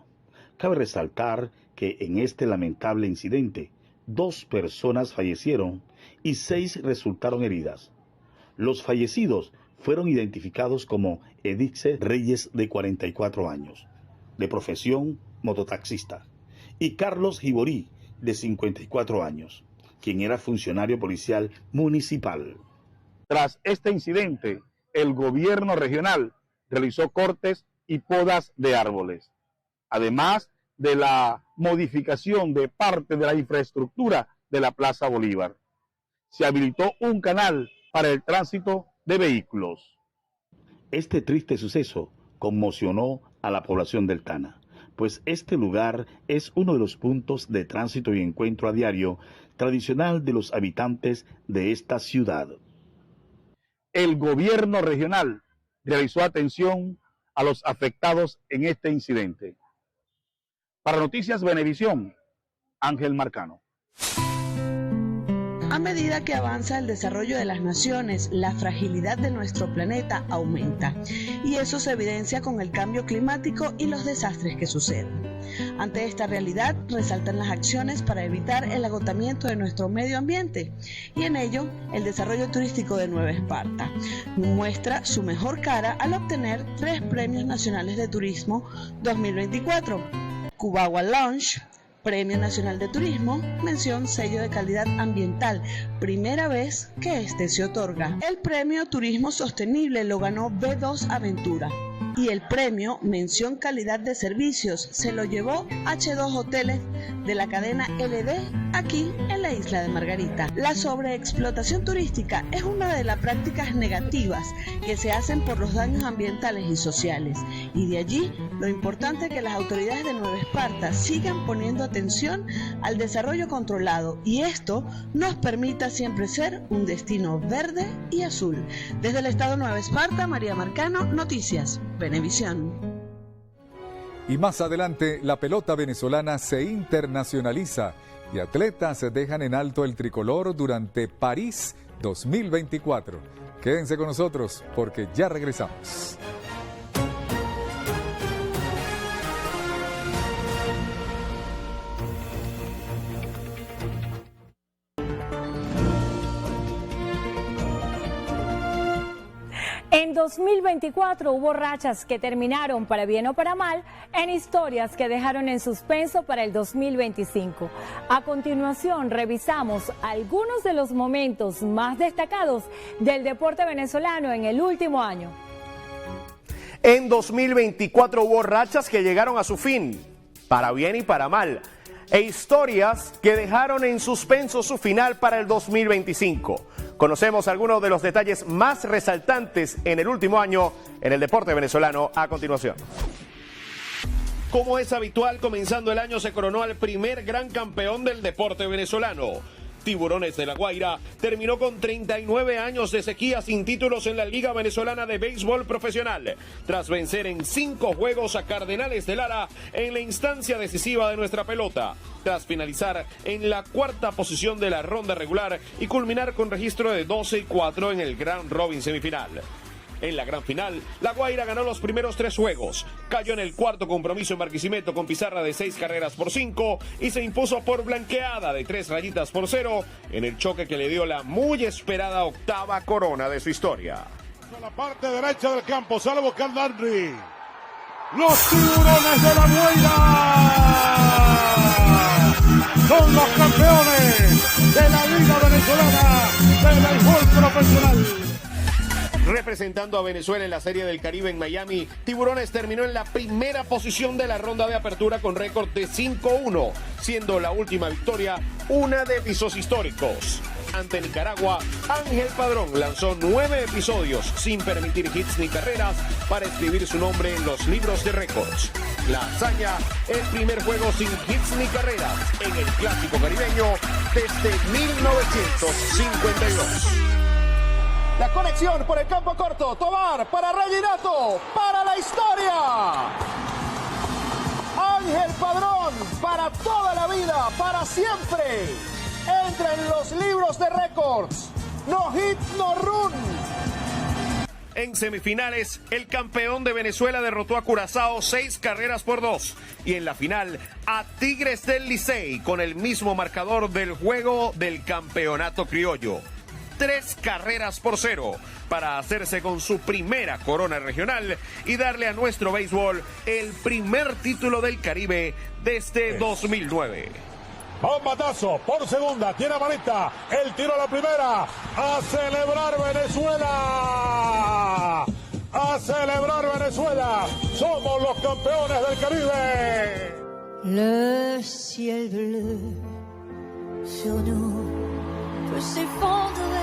Cabe resaltar que en este lamentable incidente, 2 personas fallecieron y 6 resultaron heridas. Los fallecidos fueron identificados como Edixe Reyes, de 44 años, de profesión mototaxista, y Carlos Giborí, de 54 años, quien era funcionario policial municipal. Tras este incidente, el gobierno regional realizó cortes y podas de árboles, además de la modificación de parte de la infraestructura de la Plaza Bolívar. Se habilitó un canal para el tránsito de vehículos. Este triste suceso conmocionó a la población del Tana, pues este lugar es uno de los puntos de tránsito y encuentro a diario tradicional de los habitantes de esta ciudad. El gobierno regional realizó atención a los afectados en este incidente. Para Noticias Venevisión, Ángel Marcano. A medida que avanza el desarrollo de las naciones, la fragilidad de nuestro planeta aumenta, y eso se evidencia con el cambio climático y los desastres que suceden. Ante esta realidad, resaltan las acciones para evitar el agotamiento de nuestro medio ambiente, y en ello, el desarrollo turístico de Nueva Esparta muestra su mejor cara al obtener 3 premios nacionales de turismo 2024. Cubagua Lounge, Premio Nacional de Turismo, mención sello de calidad ambiental, primera vez que este se otorga. El premio Turismo Sostenible lo ganó B2 Aventura, y el premio mención calidad de servicios se lo llevó H2 Hoteles de la cadena LD aquí en la isla de Margarita. La sobreexplotación turística es una de las prácticas negativas que se hacen por los daños ambientales y sociales, y de allí lo importante que las autoridades de Nueva Esparta sigan poniendo atención al desarrollo controlado, y esto nos permita siempre ser un destino verde y azul. Desde el estado de Nueva Esparta, María Marcano, Noticias Venevisión. Y más adelante, la pelota venezolana se internacionaliza y atletas dejan en alto el tricolor durante París 2024. Quédense con nosotros porque ya regresamos. En 2024 hubo rachas que terminaron para bien o para mal en historias que dejaron en suspenso para el 2025. A continuación revisamos algunos de los momentos más destacados del deporte venezolano en el último año. En 2024 hubo rachas que llegaron a su fin, para bien y para mal, e historias que dejaron en suspenso su final para el 2025. Conocemos algunos de los detalles más resaltantes en el último año en el deporte venezolano a continuación. Como es habitual, comenzando el año se coronó al primer gran campeón del deporte venezolano. Tiburones de La Guaira terminó con 39 años de sequía sin títulos en la Liga Venezolana de Béisbol Profesional, tras vencer en 5 juegos a Cardenales de Lara en la instancia decisiva de nuestra pelota, tras finalizar en la 4ª posición de la ronda regular y culminar con registro de 12-4 en el Grand Robin semifinal. En la gran final, La Guaira ganó los primeros 3 juegos, cayó en el 4º compromiso en Barquisimeto con pizarra de 6 carreras por 5 y se impuso por blanqueada de 3 rayitas por 0 en el choque que le dio la muy esperada 8ª corona de su historia. A la parte derecha del campo, salvo Caldarri. Los Tiburones de La Guaira son los campeones de la Liga Venezolana de Béisbol Profesional. Representando a Venezuela en la Serie del Caribe en Miami, Tiburones terminó en la primera posición de la ronda de apertura con récord de 5-1, siendo la última victoria una de episodios históricos. Ante Nicaragua, Ángel Padrón lanzó 9 episodios sin permitir hits ni carreras para escribir su nombre en los libros de récords. La hazaña, el primer juego sin hits ni carreras en el Clásico Caribeño desde 1952. La conexión por el campo corto, Tobar para Reginato, para la historia. Ángel Padrón, para toda la vida, para siempre. Entra en los libros de récords. No hit, no run. En semifinales, el campeón de Venezuela derrotó a Curazao 6-2. Y en la final, a Tigres del Licey con el mismo marcador del juego del campeonato criollo. 3-0 para hacerse con su primera corona regional y darle a nuestro béisbol el primer título del Caribe desde 2009. Bombatazo por segunda, tiene Marita, el tiro a la primera, a celebrar Venezuela, a celebrar Venezuela, somos los campeones del Caribe. Le ciel bleu sur nous peut s'effondrer.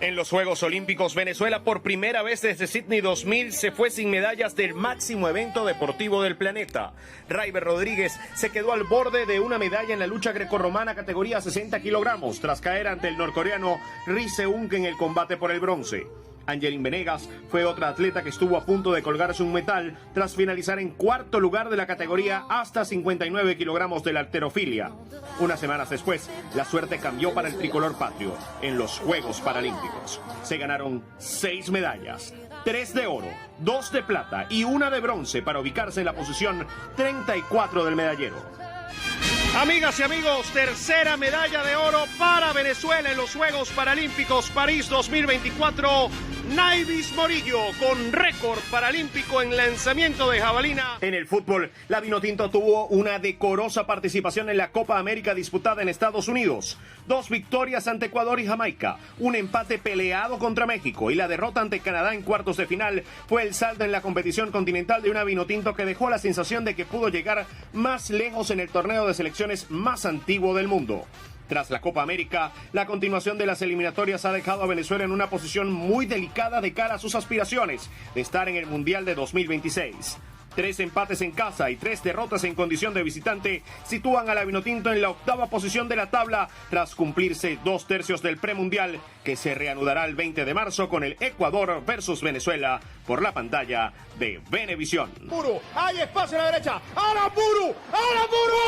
En los Juegos Olímpicos, Venezuela por primera vez desde Sydney 2000 se fue sin medallas del máximo evento deportivo del planeta. Raiber Rodríguez se quedó al borde de una medalla en la lucha grecorromana categoría 60 kilogramos tras caer ante el norcoreano Ri Seung en el combate por el bronce. Angelín Venegas fue otra atleta que estuvo a punto de colgarse un metal tras finalizar en cuarto lugar de la categoría hasta 59 kilogramos de la halterofilia. Unas semanas después, la suerte cambió para el tricolor patrio en los Juegos Paralímpicos. Se ganaron 6 medallas, 3 de oro, 2 de plata y 1 de bronce para ubicarse en la posición 34 del medallero. Amigas y amigos, tercera medalla de oro para Venezuela en los Juegos Paralímpicos París 2024. Naivis Morillo con récord paralímpico en lanzamiento de jabalina. En el fútbol, la Vinotinto tuvo una decorosa participación en la Copa América disputada en Estados Unidos. 2 victorias ante Ecuador y Jamaica, un empate peleado contra México y la derrota ante Canadá en cuartos de final fue el saldo en la competición continental de una Vinotinto que dejó la sensación de que pudo llegar más lejos en el torneo de selecciones más antiguo del mundo. Tras la Copa América, la continuación de las eliminatorias ha dejado a Venezuela en una posición muy delicada de cara a sus aspiraciones de estar en el Mundial de 2026. 3 empates en casa y 3 derrotas en condición de visitante sitúan a la Vinotinto en la 8ª posición de la tabla tras cumplirse 2/3 del premundial que se reanudará el 20 de marzo con el Ecuador versus Venezuela por la pantalla de Venevisión. Buru, hay espacio a la derecha. ¡Ahora Buru! ¡Ahora Buru!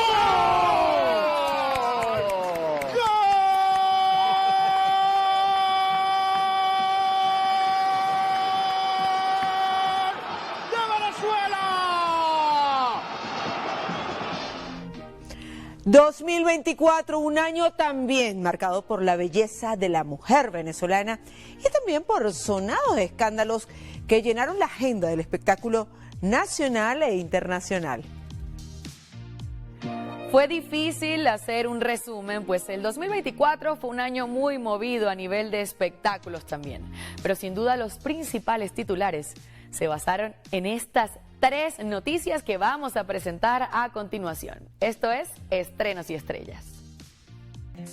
...2024, un año también marcado por la belleza de la mujer venezolana y también por sonados escándalos que llenaron la agenda del espectáculo nacional e internacional. Fue difícil hacer un resumen, pues el 2024 fue un año muy movido a nivel de espectáculos también. Pero sin duda los principales titulares se basaron en estas 3 noticias que vamos a presentar a continuación. Esto es Estrenos y Estrellas.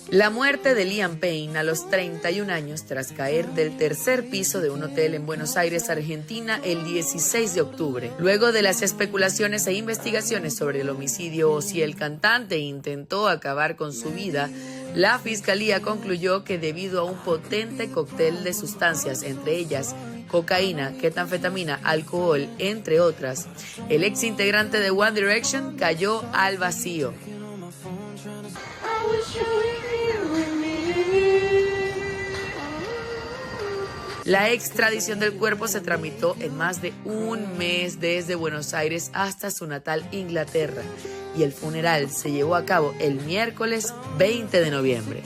La muerte de Liam Payne a los 31 años tras caer del tercer piso de un hotel en Buenos Aires, Argentina, el 16 de octubre. Luego de las especulaciones e investigaciones sobre el homicidio o si el cantante intentó acabar con su vida, la fiscalía concluyó que debido a un potente cóctel de sustancias, entre ellas cocaína, ketanfetamina, alcohol, entre otras, el ex integrante de One Direction cayó al vacío. La extradición del cuerpo se tramitó en más de un mes desde Buenos Aires hasta su natal Inglaterra y el funeral se llevó a cabo el miércoles 20 de noviembre.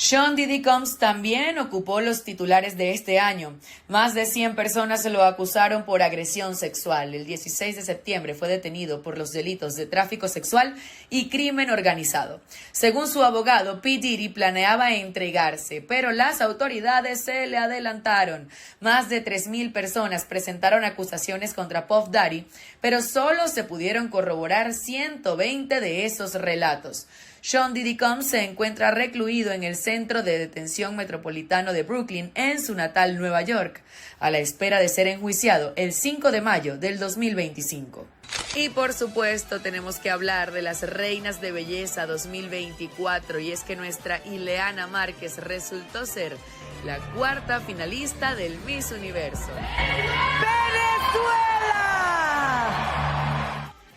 Sean Diddy Combs también ocupó los titulares de este año. Más de 100 personas lo acusaron por agresión sexual. El 16 de septiembre fue detenido por los delitos de tráfico sexual y crimen organizado. Según su abogado, P. Diddy planeaba entregarse, pero las autoridades se le adelantaron. Más de 3,000 personas presentaron acusaciones contra Puff Daddy, pero solo se pudieron corroborar 120 de esos relatos. Sean Diddy Combs se encuentra recluido en el Centro de Detención Metropolitano de Brooklyn, en su natal Nueva York, a la espera de ser enjuiciado el 5 de mayo del 2025. Y por supuesto tenemos que hablar de las Reinas de Belleza 2024, y es que nuestra Ileana Márquez resultó ser la 4ª finalista del Miss Universo. ¡Venezuela!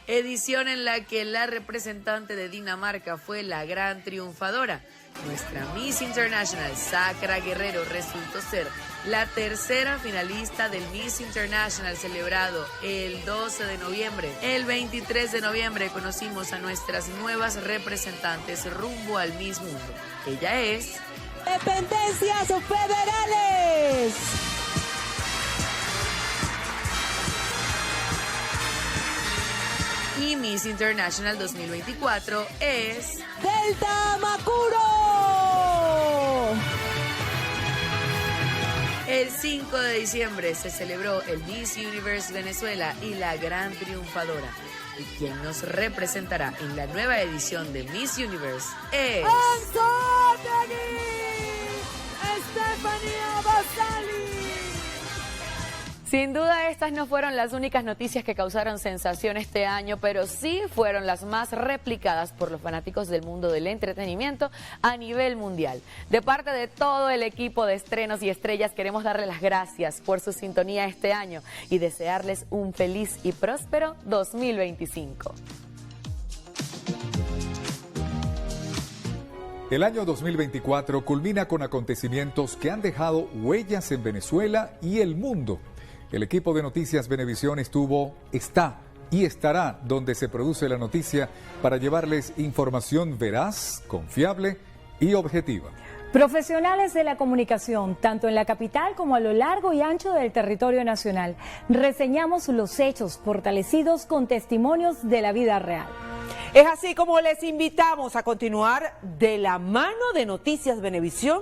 Edición en la que la representante de Dinamarca fue la gran triunfadora. Nuestra Miss International, Sacra Guerrero, resultó ser la 3ª finalista del Miss International celebrado el 12 de noviembre. El 23 de noviembre conocimos a nuestras nuevas representantes rumbo al Miss Mundo. Ella es... ¡Dependencias federales! Y Miss International 2024 es... ¡Delta Macuro! El 5 de diciembre se celebró el Miss Universe Venezuela y la gran triunfadora. Y quien nos representará en la nueva edición de Miss Universe es... ¡Anzoátegui! ¡Estefanía Basali! Sin duda estas no fueron las únicas noticias que causaron sensación este año, pero sí fueron las más replicadas por los fanáticos del mundo del entretenimiento a nivel mundial. De parte de todo el equipo de Estrenos y Estrellas queremos darle las gracias por su sintonía este año y desearles un feliz y próspero 2025. El año 2024 culmina con acontecimientos que han dejado huellas en Venezuela y el mundo. El equipo de Noticias Venevisión está y estará donde se produce la noticia para llevarles información veraz, confiable y objetiva. Profesionales de la comunicación, tanto en la capital como a lo largo y ancho del territorio nacional, reseñamos los hechos fortalecidos con testimonios de la vida real. Es así como les invitamos a continuar de la mano de Noticias Venevisión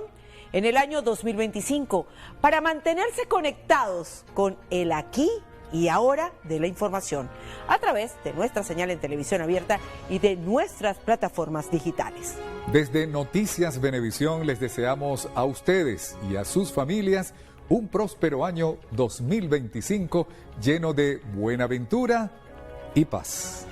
en el año 2025 para mantenerse conectados con el aquí y ahora de la información a través de nuestra señal en televisión abierta y de nuestras plataformas digitales. Desde Noticias Venevisión les deseamos a ustedes y a sus familias un próspero año 2025 lleno de buena ventura y paz.